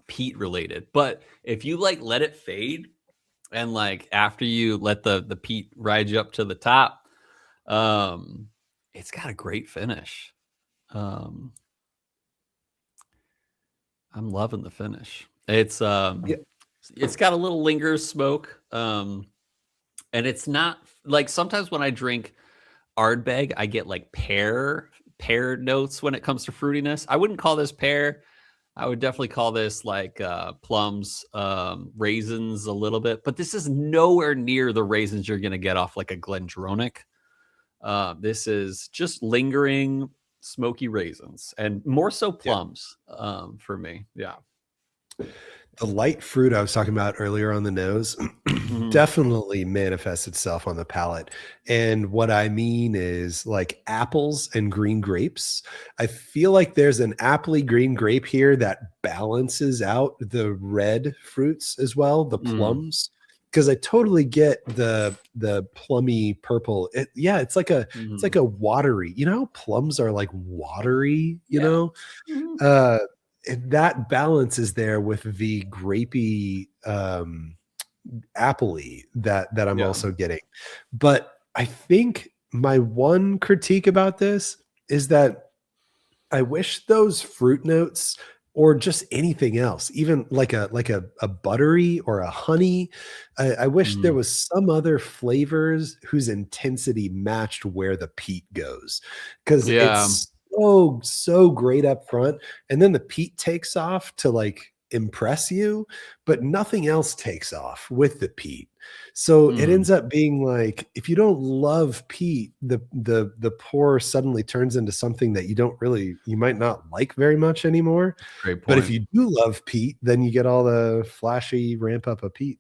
peat related. But if you like let it fade and like after you let the peat ride you up to the top, it's got a great finish. I'm loving the finish. It's it's got a little linger smoke. And it's not like sometimes when I drink Ardbeg, I get like pear notes when it comes to fruitiness. I wouldn't call this pear. I would definitely call this like plums, raisins a little bit, but this is nowhere near the raisins you're going to get off like a Glendronach. This is just lingering smoky raisins and more so plums for me. Yeah. The light fruit I was talking about earlier on the nose definitely manifests itself on the palate. And what I mean is like apples and green grapes. I feel like there's an appley green grape here that balances out the red fruits as well, the plums. Because I totally get the plummy purple. It's like a watery, you know, how plums are like watery, you know? And that balance is there with the grapey appley that I'm also getting. But I think my one critique about this is that I wish those fruit notes or just anything else, even like a buttery or a honey, I wish there was some other flavors whose intensity matched where the peat goes, because it's so great up front, and then the peat takes off to like impress you, but nothing else takes off with the peat. So it ends up being like, if you don't love peat, the pour suddenly turns into something that you might not like very much anymore. Great point. But if you do love peat, then you get all the flashy ramp up of peat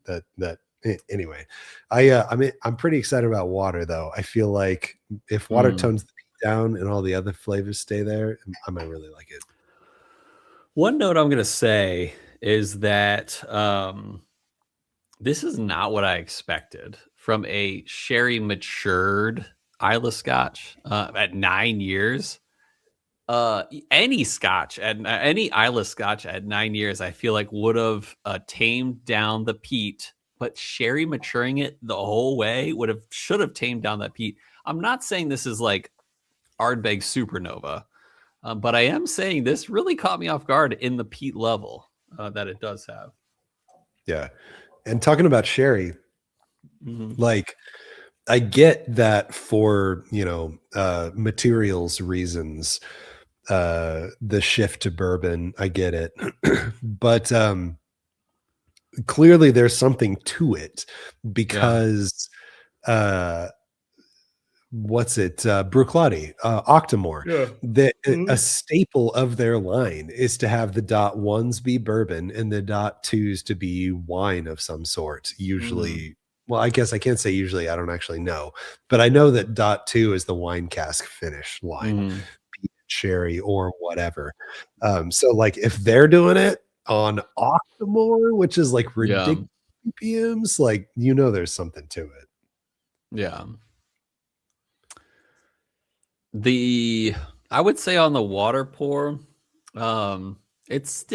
anyway. I'm pretty excited about water though. I feel like if water tones the peat down and all the other flavors stay there, I might really like it. One note I'm going to say is that this is not what I expected from a sherry matured Islay Scotch at 9 years. Any Islay Scotch at 9 years, I feel like would have tamed down the peat, but sherry maturing it the whole way should have tamed down that peat. I'm not saying this is like Ardbeg Supernova. But I am saying this really caught me off guard in the peat level that it does have. Yeah. And talking about sherry, like I get that for, materials reasons, the shift to bourbon, I get it. But clearly there's something to it because Bruichladdich, Octomore. A staple of their line is to have the .1s be bourbon and the .2s to be wine of some sort. Usually, well, I guess I can't say usually. I don't actually know, but I know that .2 is the wine cask finish line, be it sherry or whatever. So, like, if they're doing it on Octomore, which is like ridiculous BPMs, like there's something to it. Yeah. I would say on the water pour, it's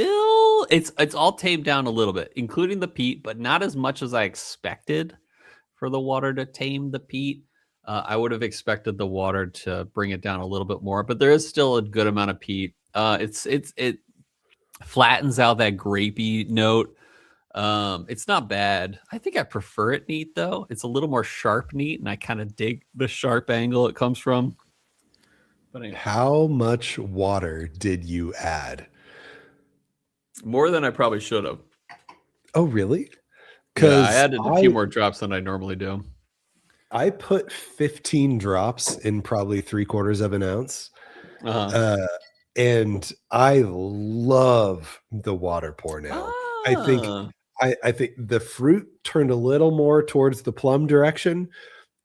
all tamed down a little bit, including the peat, but not as much as I expected for the water to tame the peat. I would have expected the water to bring it down a little bit more, but there is still a good amount of peat. It flattens out that grapey note. It's not bad. I think I prefer it neat though. It's a little more sharp neat, and I kind of dig the sharp angle it comes from. But anyway. How much water did you add? More than I probably should have. Oh, really? Yeah, I added a few more drops than I normally do. I put 15 drops in probably 3/4 of an ounce. And I love the water pour now. I think the fruit turned a little more towards the plum direction,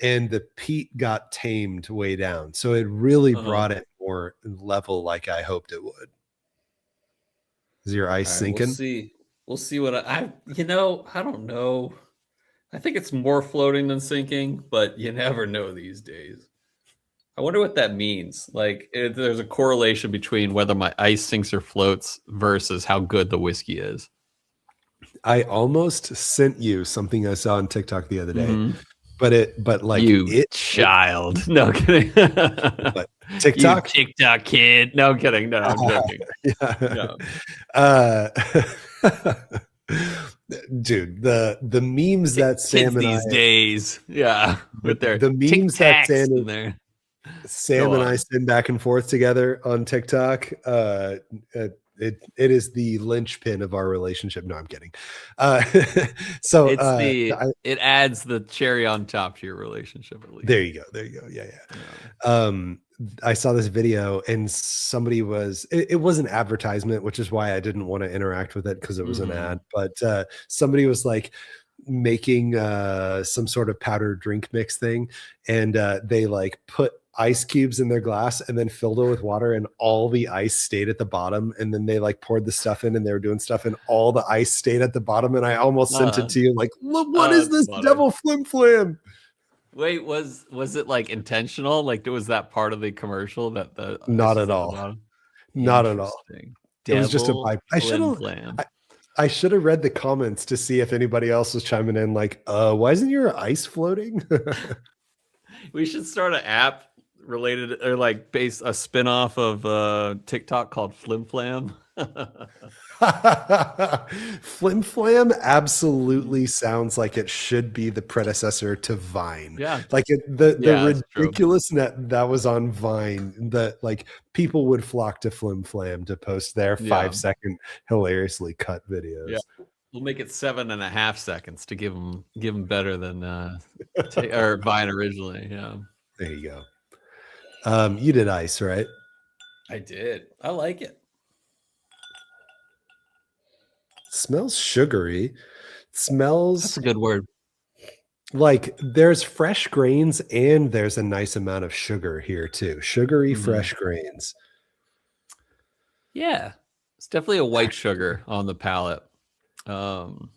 and the peat got tamed way down. So it really brought it more level like I hoped it would. Is your ice sinking? We'll see what I don't know. I think it's more floating than sinking, but you never know these days. I wonder what that means. Like, there's a correlation between whether my ice sinks or floats versus how good the whiskey is. I almost sent you something I saw on TikTok the other day, but like you child. No kidding. But TikTok, you TikTok kid. No kidding. No, I'm joking. Yeah. Dude, the memes that Sam and these days, with their the memes that Sam and I send back and forth together on TikTok. It is the linchpin of our relationship. No, I'm kidding. So it adds the cherry on top to your relationship. At least. There you go. Yeah. I saw this video and somebody it was an advertisement, which is why I didn't want to interact with it because it was an ad. But somebody was like making some sort of powdered drink mix thing, and they like put ice cubes in their glass and then filled it with water, and all the ice stayed at the bottom, and then they like poured the stuff in and they were doing stuff and all the ice stayed at the bottom, and I almost sent it to you like, look, what is this devil flim flam? Wait, was it like intentional? Like, was that part of the commercial that the not at all. Not at all. It was just a vibe. I should have read the comments to see if anybody else was chiming in like, why isn't your ice floating? We should start an app related or like base a spin-off of TikTok called Flim Flam. Flim Flam absolutely sounds like it should be the predecessor to Vine. Yeah, like the ridiculousness that was on Vine, that like people would flock to Flim Flam to post their 5-second hilariously cut videos. Yeah, we'll make it 7.5 seconds to give them better than or Vine originally. Yeah, there you go. You did ice, right? I did. I like it. Smells sugary. Smells. That's a good word. Like there's fresh grains and there's a nice amount of sugar here too. Sugary, fresh grains. Yeah, it's definitely a white sugar on the palate. I'm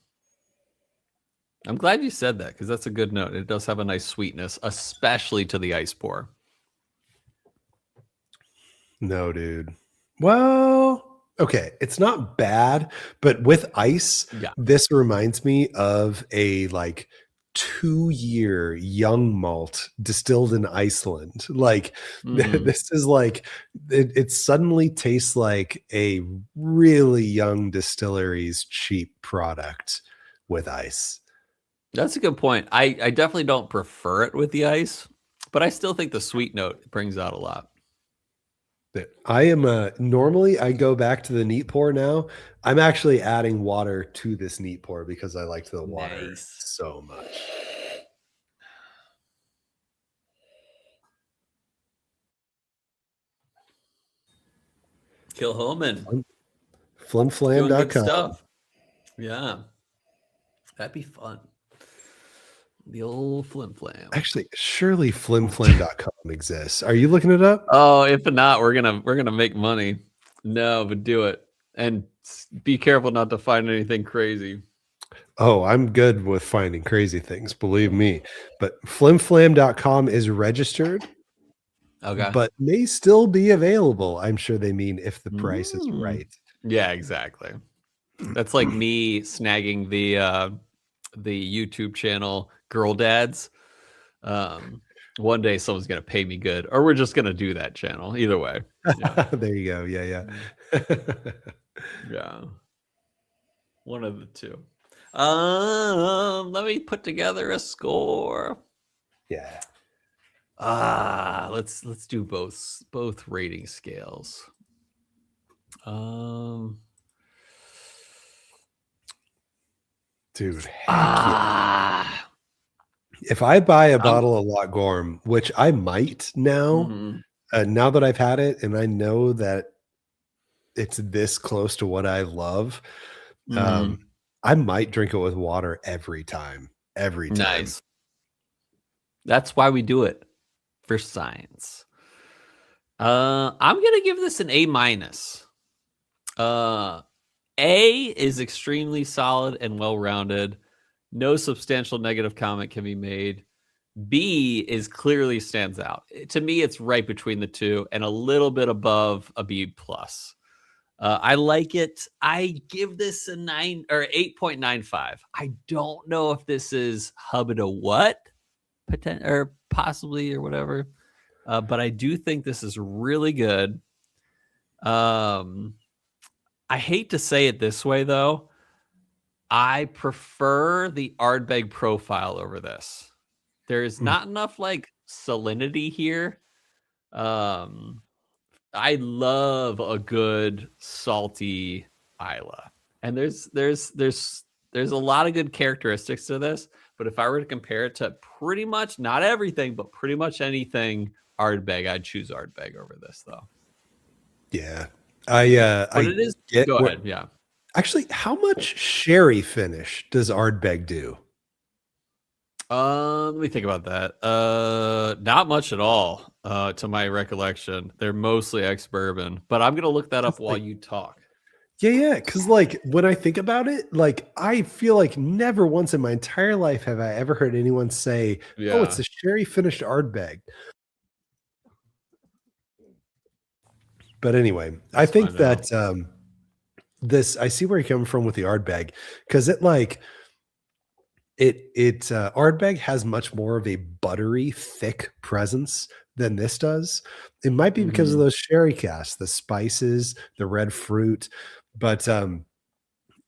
glad you said that because that's a good note. It does have a nice sweetness, especially to the ice pour. No, dude. Well, okay, it's not bad, but with ice, this reminds me of a like 2-year young malt distilled in Iceland. Like this is like it suddenly tastes like a really young distillery's cheap product with ice. That's a good point. I definitely don't prefer it with the ice, but I still think the sweet note brings out a lot. I am normally I go back to the neat pour now. I'm actually adding water to this neat pour because I liked the water so much. Kilchoman. Flimflam.com. Yeah. That'd be fun. The old Flim Flam. Actually, surely flimflam.com exists. Are you looking it up? Oh, if not, we're gonna make money. No, but do it. And be careful not to find anything crazy. Oh, I'm good with finding crazy things, believe me. But flimflam.com is registered. Okay. But may still be available. I'm sure they mean if the price is right. Yeah, exactly. That's like me snagging the YouTube channel Girl Dads. One day someone's gonna pay me good, or we're just gonna do that channel. Either way. Yeah. There you go. Yeah. Yeah. One of the two. Let me put together a score. Yeah. Let's do both rating scales. Dude, heck yeah. If I buy a bottle of Loch Gorm, which I might now, now that I've had it and I know that it's this close to what I love, I might drink it with water every time. Every time. Nice. That's why we do it, for science. I'm gonna give this an A-. A is extremely solid and well-rounded. No substantial negative comment can be made. B is clearly stands out. To me, it's right between the two and a little bit above a B+. I like it. I give this a 9 or 8.95. I don't know if this is Hubba what, or possibly or whatever, but I do think this is really good. I hate to say it this way though. I prefer the Ardbeg profile over this. There's not enough like salinity here. I love a good salty Islay, and there's a lot of good characteristics to this. But if I were to compare it to pretty much not everything, but pretty much anything Ardbeg, I'd choose Ardbeg over this though. Yeah, it is. Go ahead. Yeah. Actually, how much sherry finish does Ardbeg do? Let me think about that. Not much at all, to my recollection. They're mostly ex-bourbon, but I'm gonna look that up while you talk. Yeah, because like when I think about it, like I feel like never once in my entire life have I ever heard anyone say, "Oh, it's a sherry finished Ardbeg." But anyway, I think that this, I see where you're coming from with the Ardbeg, because it like Ardbeg has much more of a buttery, thick presence than this does. It might be because of those sherry casks, the spices, the red fruit, but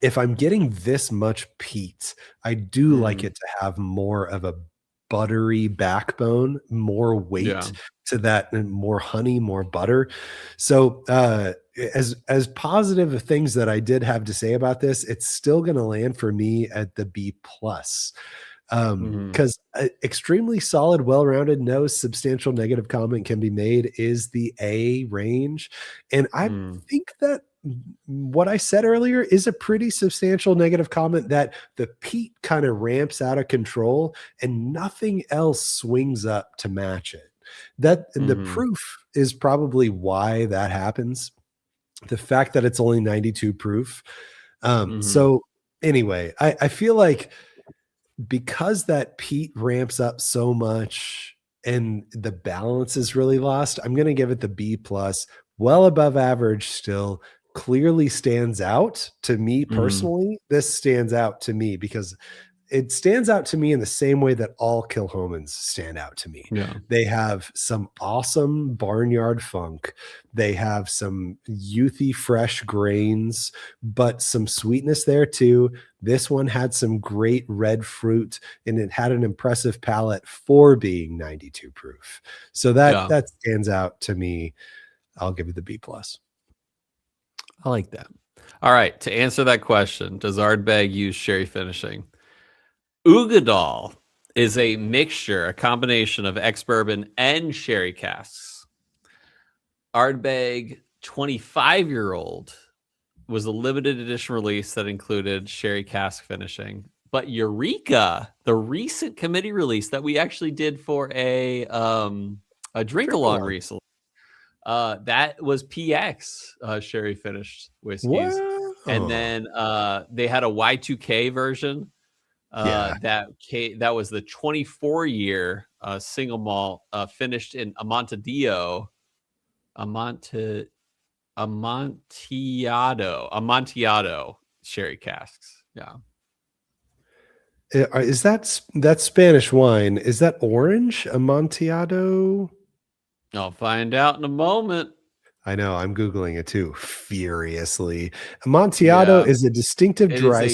if I'm getting this much peat, I do like it to have more of a buttery backbone, more weight to that, and more honey, more butter. So as positive of things that I did have to say about this, it's still going to land for me at the B+. Because extremely solid, well-rounded, no substantial negative comment can be made is the A range. And I think that what I said earlier is a pretty substantial negative comment, that the peat kind of ramps out of control and nothing else swings up to match it. That the proof is probably why that happens. The fact that it's only 92 proof. So anyway, I feel like because that peat ramps up so much and the balance is really lost, I'm going to give it the B+, well above average still. Clearly stands out to me personally. This stands out to me because it stands out to me in the same way that all Kilchomans stand out to me. They have some awesome barnyard funk. They have some youthy, fresh grains, but some sweetness there too. This one had some great red fruit, and it had an impressive palate for being 92 proof. So that stands out to me. I'll give it the B+. I like that. All right. To answer that question, does Ardbeg use sherry finishing? Uigeadail is a mixture, a combination of ex-bourbon and sherry casks. Ardbeg 25-year-old was a limited edition release that included sherry cask finishing. But Eureka, the recent committee release that we actually did for a drink-along recently, that was PX sherry finished whiskeys. Wow. And then they had a Y2K version that was the 24-year single malt finished in Amontillado sherry casks. Is that Spanish wine? Is that orange? Amontillado? I'll find out in a moment. I know, I'm Googling it too, furiously. Amontillado is a distinctive dry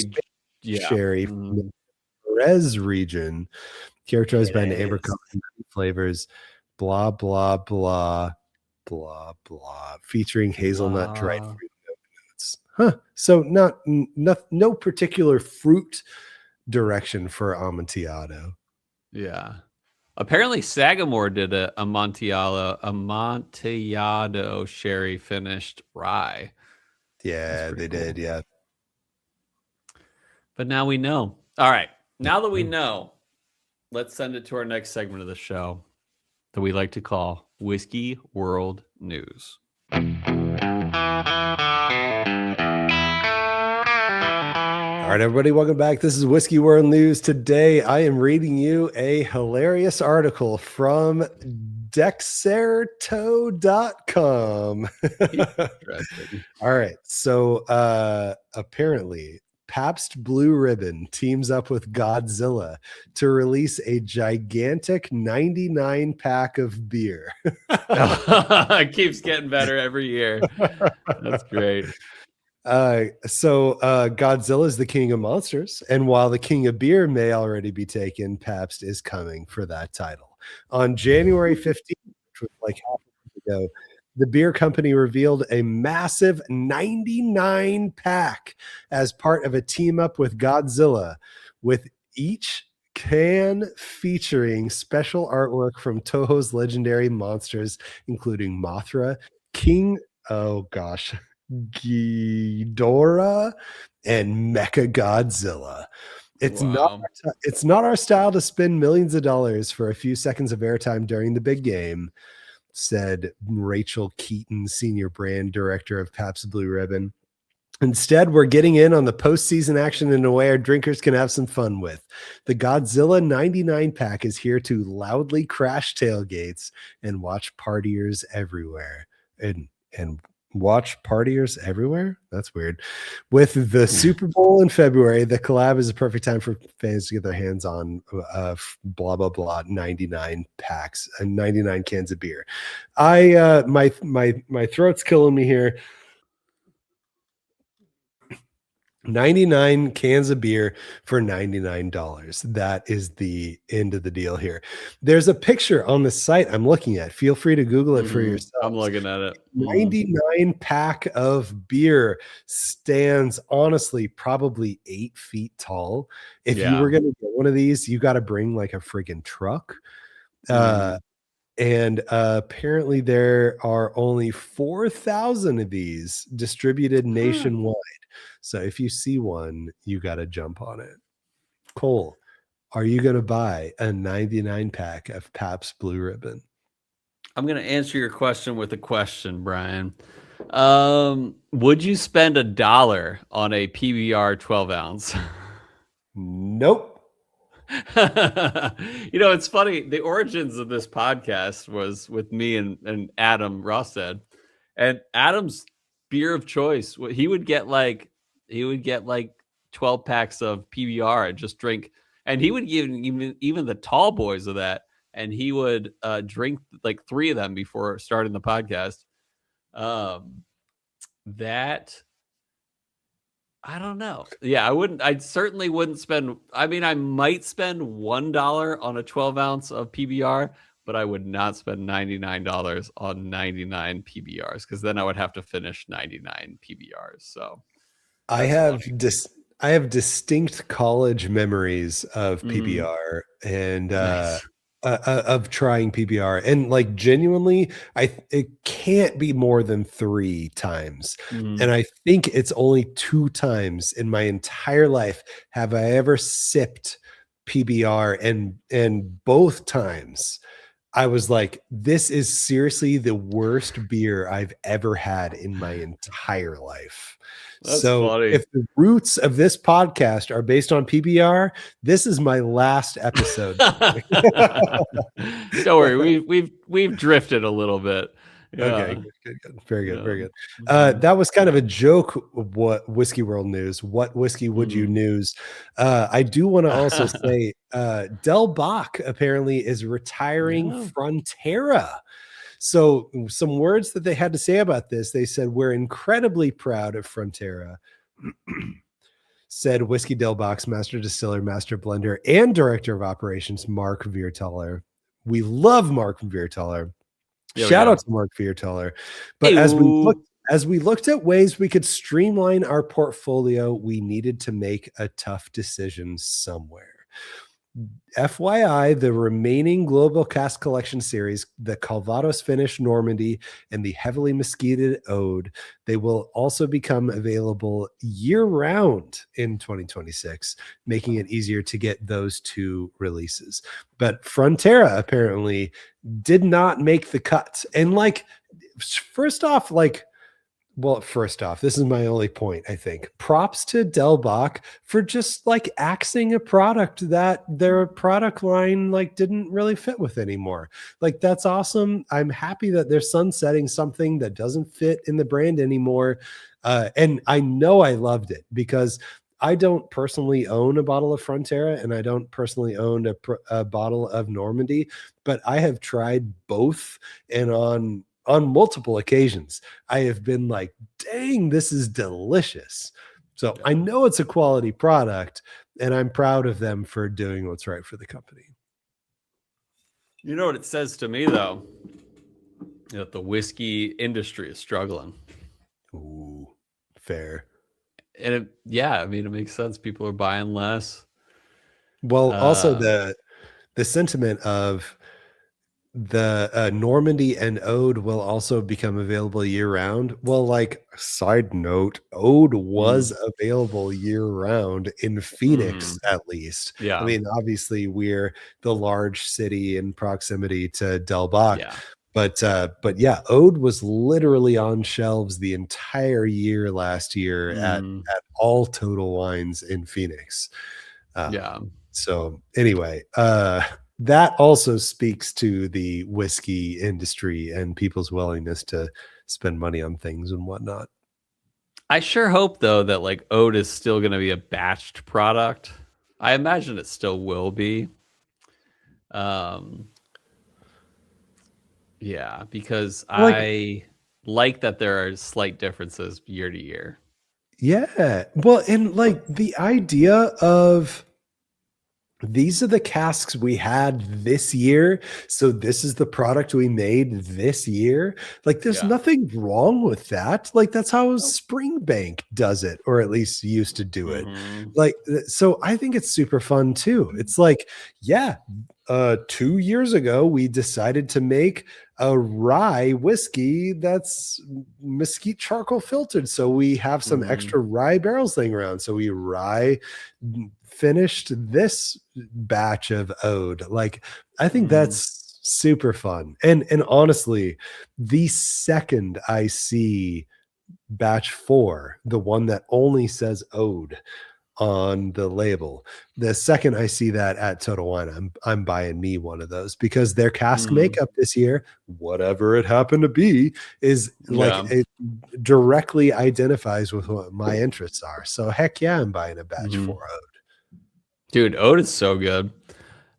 sherry from the Jerez region, characterized by an amber color and flavors, blah, blah, blah, blah, blah, featuring hazelnut dried fruit notes. So no particular fruit direction for Amontillado. Yeah. Apparently Sagamore did a Amontillado sherry finished rye. Yeah, they did. Yeah. But now we know. All right. Now that we know, let's send it to our next segment of the show that we like to call Whiskey World News. All right, everybody, welcome back. This is Whiskey World News. Today, I am reading you a hilarious article from Dexerto.com. All right, so apparently, Pabst Blue Ribbon teams up with Godzilla to release a gigantic 99 pack of beer. It keeps getting better every year. That's great. So Godzilla is the king of monsters, and while the king of beer may already be taken, Pabst is coming for that title. On January 15th, which was like half a week ago, the beer company revealed a massive 99 pack as part of a team up with Godzilla, with each can featuring special artwork from Toho's legendary monsters, including Mothra, King, Ghidorah, and Mecha Godzilla. It's not our style to spend millions of dollars for a few seconds of airtime during the big game, said Rachel Keaton, senior brand director of Pabst Blue Ribbon. Instead, we're getting in on the postseason action in a way our drinkers can have some fun with. The Godzilla 99 pack is here to loudly crash tailgates and watch partiers everywhere. And watch partiers everywhere? That's weird. With the Super Bowl in February, the collab is a perfect time for fans to get their hands on blah blah blah 99 packs and 99 cans of beer. My throat's killing me here. 99 cans of beer for $99. That is the end of the deal here. There's a picture on the site I'm looking at. Feel free to Google it for yourself. I'm looking at it. 99 pack of beer stands honestly probably 8 feet tall. If you were going to get one of these, you got to bring like a friggin' truck. And apparently there are only 4,000 of these distributed nationwide. So if you see one, you got to jump on it. Cole, are you going to buy a 99 pack of Pabst Blue Ribbon? I'm going to answer your question with a question, Brian. Would you spend $1 on a PBR 12 ounce? Nope. It's funny. The origins of this podcast was with me and Adam Rossed, and Adam's beer of choice. He would get like 12 packs of PBR and just drink, and he would give even the tall boys of that, and he would drink like 3 of them before starting the podcast. That I don't know. Yeah, I certainly wouldn't spend. I mean, I might spend $1 on a 12 ounce of PBR, but I would not spend $99 on 99 PBRs, because then I would have to finish 99 PBRs. So I have distinct college memories of PBR and nice. Of trying PBR, and like genuinely, it can't be more than 3 times, and I think it's only 2 times in my entire life have I ever sipped PBR, and both times I was like, this is seriously the worst beer I've ever had in my entire life. That's so funny. If the roots of this podcast are based on PBR, this is my last episode. Don't worry, we've drifted a little bit. Yeah. Okay, good. Very good. That was kind of a joke. What Whiskey World News? What whiskey would you news? I do want to also say Del Bac apparently is retiring Frontera. So some words that they had to say about this. They said, "We're incredibly proud of Frontera," said Whiskey Del Bac's master distiller, master blender, and director of operations, Mark Viertaler. We love Mark Viertaler. Shout out to Mark Viertaler. But as we look As we looked at ways we could streamline our portfolio, we needed to make a tough decision somewhere. FYI, the remaining Global Cask Collection series, the Calvados Finish Normandy and the heavily mesquited Ode, they will also become available year-round in 2026, making it easier to get those two releases. But Frontera apparently did not make the cut. And first off, this is my only point, I think. Props to Del Bac for just axing a product that their product line didn't really fit with anymore. That's awesome. I'm happy that they're sunsetting something that doesn't fit in the brand anymore. And I know I loved it because I don't personally own a bottle of Frontera and I don't personally own a bottle of Normandy, but I have tried both, and on multiple occasions, I have been like, dang, this is delicious. So I know it's a quality product, and I'm proud of them for doing what's right for the company. You know what it says to me, though? That the whiskey industry is struggling. Ooh, fair. And it makes sense. People are buying less. Well, also the sentiment of the Normandy and Ode will also become available year round. Well, side note, Ode was available year round in Phoenix, at least. Yeah. I mean, obviously we're the large city in proximity to Del Bac. Yeah. But yeah, Ode was literally on shelves the entire year last year at all Total Wines in Phoenix. So anyway, that also speaks to the whiskey industry and people's willingness to spend money on things and whatnot. I sure hope, though, that Ode is still going to be a batched product. I imagine it still will be. Yeah, because I like that there are slight differences year to year. Yeah. Well, and the idea of these are the casks we had this year, so this is the product we made this year. There's nothing wrong with that. That's how Springbank does it, or at least used to do it. So I think it's super fun too. It's 2 years ago we decided to make a rye whiskey that's mesquite charcoal filtered, so we have some extra rye barrels laying around, so we rye finished this batch of Ode. I think that's super fun. And honestly, the second I see batch 4, the one that only says Ode on the label, the second I see that at Total Wine, I'm buying me one of those, because their cask makeup this year, whatever it happened to be, is it directly identifies with what my interests are. So heck yeah, I'm buying a batch 4 Ode. Dude, Ode is so good.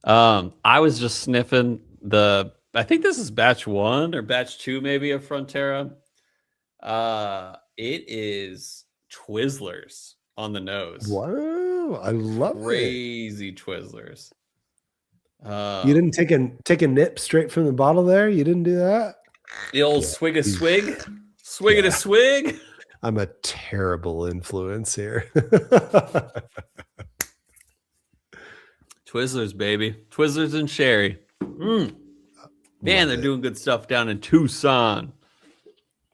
I was just sniffing I think this is batch 1 or batch 2 maybe of Frontera. It is Twizzlers on the nose. Wow, I love crazy Twizzlers. You didn't take a nip straight from the bottle there? You didn't do that? The old swig a swig? Swig it a swig? I'm a terrible influence here. Twizzlers, baby. Twizzlers and sherry. Man, they're doing good stuff down in Tucson.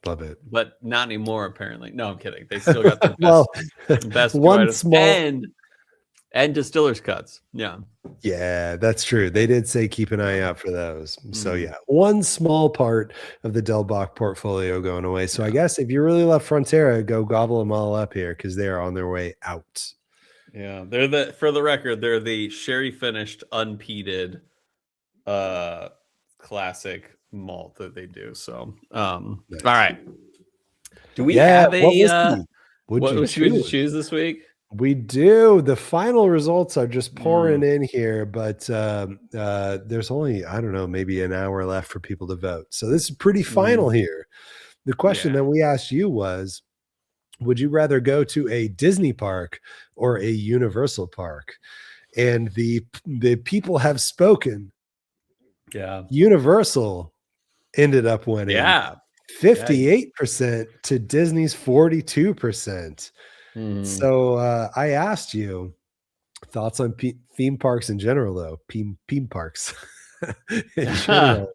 Love it. But not anymore, apparently. No, I'm kidding. They still got the best one small and distiller's cuts. Yeah. Yeah, that's true. They did say keep an eye out for those. So yeah, one small part of the Del Bac portfolio going away. So I guess if you really love Frontera, go gobble them all up here, because they are on their way out. Yeah, for the record, they're the sherry finished unpeated classic malt that they do. So all right. Do we have a what would you choose this week? We do. The final results are just pouring in here, but there's only, I don't know, maybe an hour left for people to vote. So this is pretty final here. The question that we asked you was, would you rather go to a Disney park or a Universal park? And the people have spoken. Yeah. Universal ended up winning. Yeah. 58% to Disney's 42%. Mm. So I asked you thoughts on theme parks in general, though. Theme parks in general.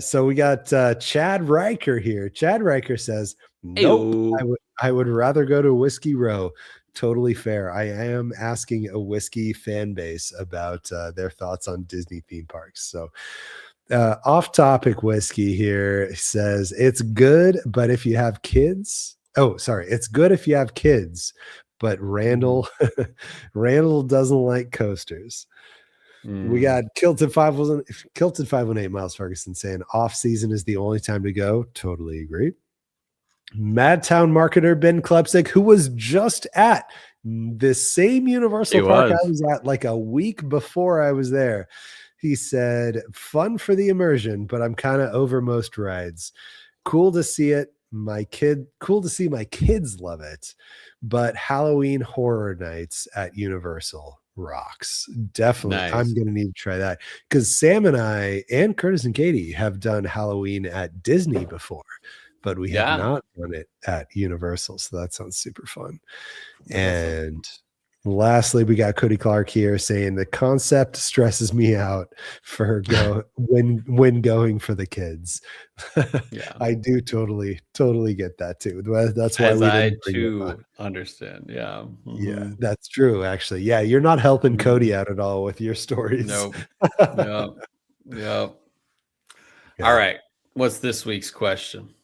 So we got Chad Riker here. Chad Riker says, "Nope, Ew. I would rather go to Whiskey Row." Totally fair. I am asking a whiskey fan base about their thoughts on Disney theme parks. So off topic whiskey here says it's good, but if you have kids, it's good if you have kids, but Randall Randall doesn't like coasters. We got Kilted 518 Miles Ferguson saying off season is the only time to go. Totally agree. Madtown marketer Ben Klepsik, who was just at the same Universal Park I was at like a week before I was there. He said, fun for the immersion, but I'm kind of over most rides. Cool to see it. Cool to see my kids love it. But Halloween Horror Nights at Universal rocks. Definitely. Nice. I'm going to need to try that because Sam and I and Curtis and Katie have done Halloween at Disney before, but we have not done it at Universal. So that sounds super fun. And lastly, we got Cody Clark here saying the concept stresses me out for when going for the kids. I do totally get that too. That's why I too understand. Yeah. Yeah, that's true. Actually, yeah, you're not helping Cody out at all with your stories. Nope. Yep. All right. What's this week's question?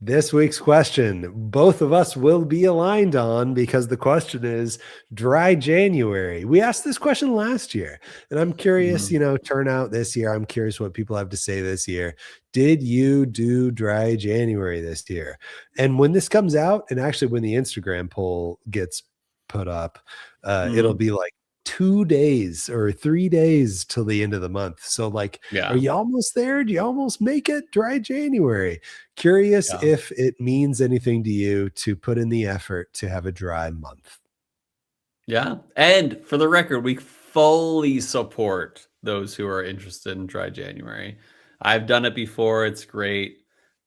This week's question, both of us will be aligned on because the question is dry January. We asked this question last year, and I'm curious, turnout this year. I'm curious what people have to say this year. Did you do dry January this year? And when this comes out, and actually when the Instagram poll gets put up, it'll be like 2 days or 3 days till the end of the month. So are you almost there? Do you almost make it dry January? Curious if it means anything to you to put in the effort to have a dry month. Yeah. And for the record, we fully support those who are interested in dry January. I've done it before. It's great.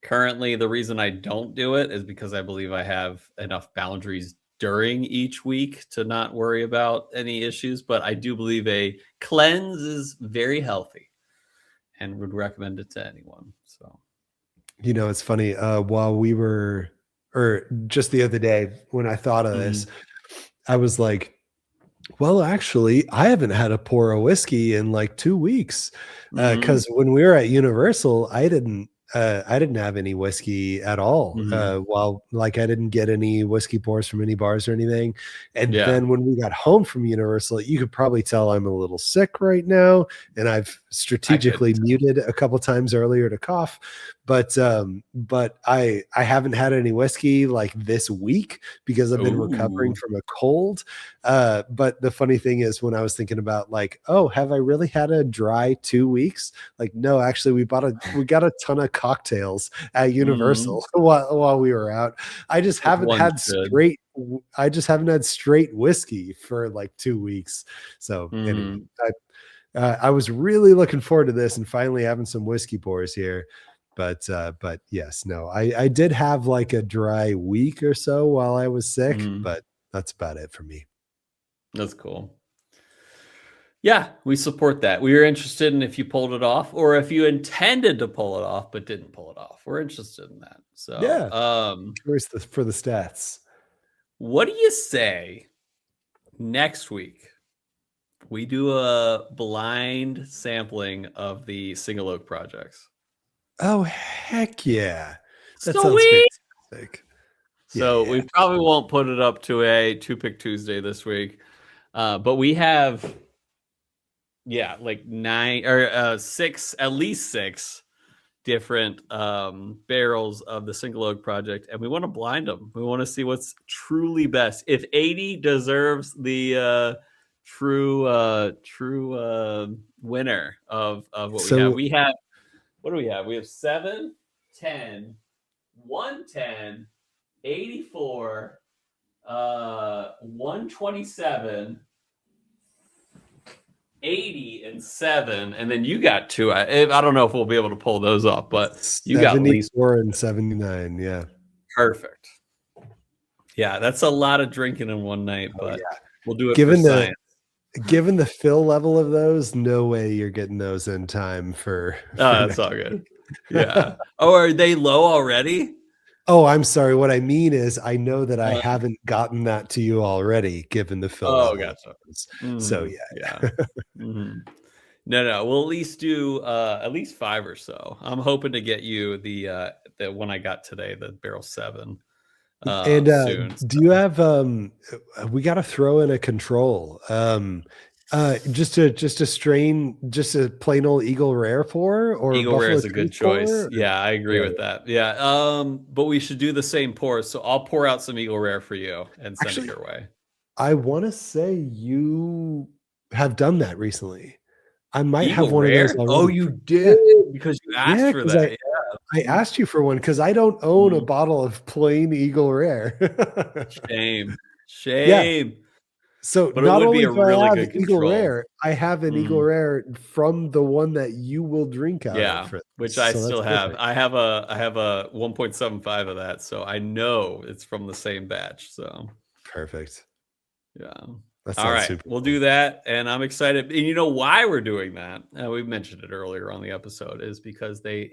Currently, the reason I don't do it is because I believe I have enough boundaries during each week to not worry about any issues, but I do believe a cleanse is very healthy and would recommend it to anyone. So, it's funny, while we were, or just the other day when I thought of this, I was like, well, actually, I haven't had a pour of whiskey in like 2 weeks. Because when we were at Universal, I didn't have any whiskey at all. I didn't get any whiskey pours from any bars or anything. And then when we got home from Universal, you could probably tell I'm a little sick right now. And I've strategically muted a couple times earlier to cough. But I haven't had any whiskey like this week because I've been recovering from a cold. But the funny thing is when I was thinking about have I really had a dry 2 weeks? Like, no, actually we got a ton of cocktails at Universal while we were out. I just haven't had straight whiskey for like 2 weeks. So anyway, I was really looking forward to this and finally having some whiskey pours here. But yes, no, I did have like a dry week or so while I was sick, but that's about it for me. That's cool. Yeah, we support that. We were interested in if you pulled it off or if you intended to pull it off but didn't pull it off. We're interested in that. So curious for the stats. What do you say next week we do a blind sampling of the Single Oak projects? Oh, heck yeah. That sounds fantastic. So we probably won't put it up to a 2-pick Tuesday this week. But we have, like 9 or 6, at least 6 different barrels of the Single Oak project. And we want to blind them. We want to see what's truly best. If 80 deserves the true winner of what we have. What do we have? We have 7, 10, 110, 84, 127, 80 and 7, and then you got 2. I don't know if we'll be able to pull those up, but you got at least 74 and 79. Yeah. Perfect. Yeah, that's a lot of drinking in one night, but we'll do it given for science. Given the fill level of those, no way you're getting those in time for that's all good. Yeah. Oh, are they low already? Oh, I'm sorry. What I mean is I know that I haven't gotten that to you already, given the fill level. Gotcha. So yeah. No, we'll at least do at least 5 or so. I'm hoping to get you the one I got today, the barrel 7. And soon. Do you have we got to throw in a control, just a strain, just a plain old Eagle Rare pour, or Eagle Rare is a Buffalo good Trace pour? choice. Yeah, I agree with that. Yeah. But we should do the same pour. So I'll pour out some Eagle Rare for you and send it your way. I want to say you have done that recently. I might Eagle have one Rare? of those already. Oh, you did? Because you asked for that. I asked you for one because I don't own a bottle of plain Eagle Rare. Shame. Yeah. So but not it would only be a do really I have good Eagle control. Rare, I have an Eagle Rare from the one that you will drink out of. Which I still have. I have a 1.75 of that, so I know it's from the same batch. So perfect. Yeah. All right, we'll do that, and I'm excited. And you know why we're doing that? We mentioned it earlier on the episode, is because they're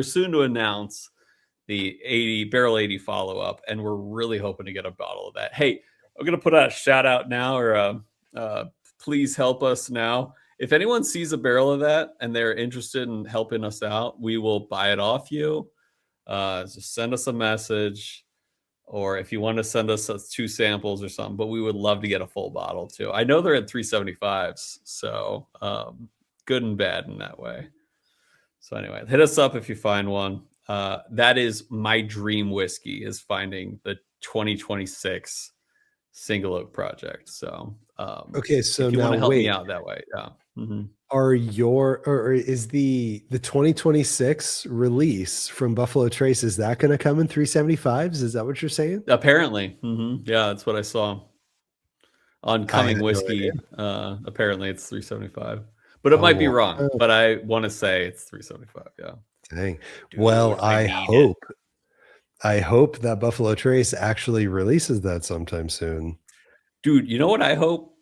soon to announce the barrel 80 follow up, and we're really hoping to get a bottle of that. Hey, I'm gonna put out a shout out now, or please help us now. If anyone sees a barrel of that and they're interested in helping us out, we will buy it off you. Just send us a message. Or if you want to send us 2 samples or something, but we would love to get a full bottle too. I know they're at 375s, so good and bad in that way. So anyway, hit us up if you find one. That is my dream whiskey, is finding the 2026 Single Oak Project. So okay, so if you now want to help me out that way, is the 2026 release from Buffalo Trace, is that going to come in 375s? Is that what you're saying? Apparently. Yeah, that's what I saw on Coming Whiskey. Apparently it's 375, but it might be wrong, but I want to say it's 375. Yeah. Dang. Dude, well, I hope that Buffalo Trace actually releases that sometime soon. Dude, you know what I hope?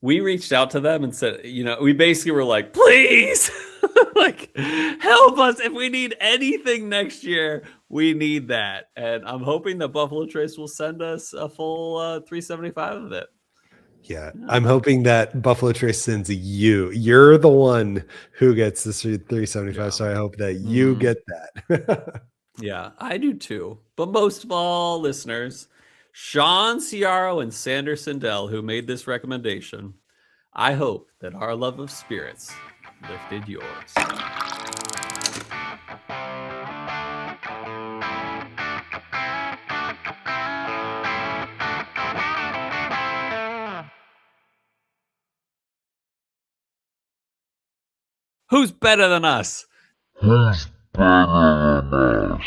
We reached out to them and said, we basically were like, please, like, help us. If we need anything next year, we need that. And I'm hoping that Buffalo Trace will send us a full 375 of it. Yeah, I'm hoping that Buffalo Trace sends you. You're the one who gets this 375, so I hope that you get that. Yeah, I do too. But most of all, listeners, Sean Ciaro and Sander Sindel, who made this recommendation, I hope that our love of spirits lifted yours. Who's better than us? Who's better than us?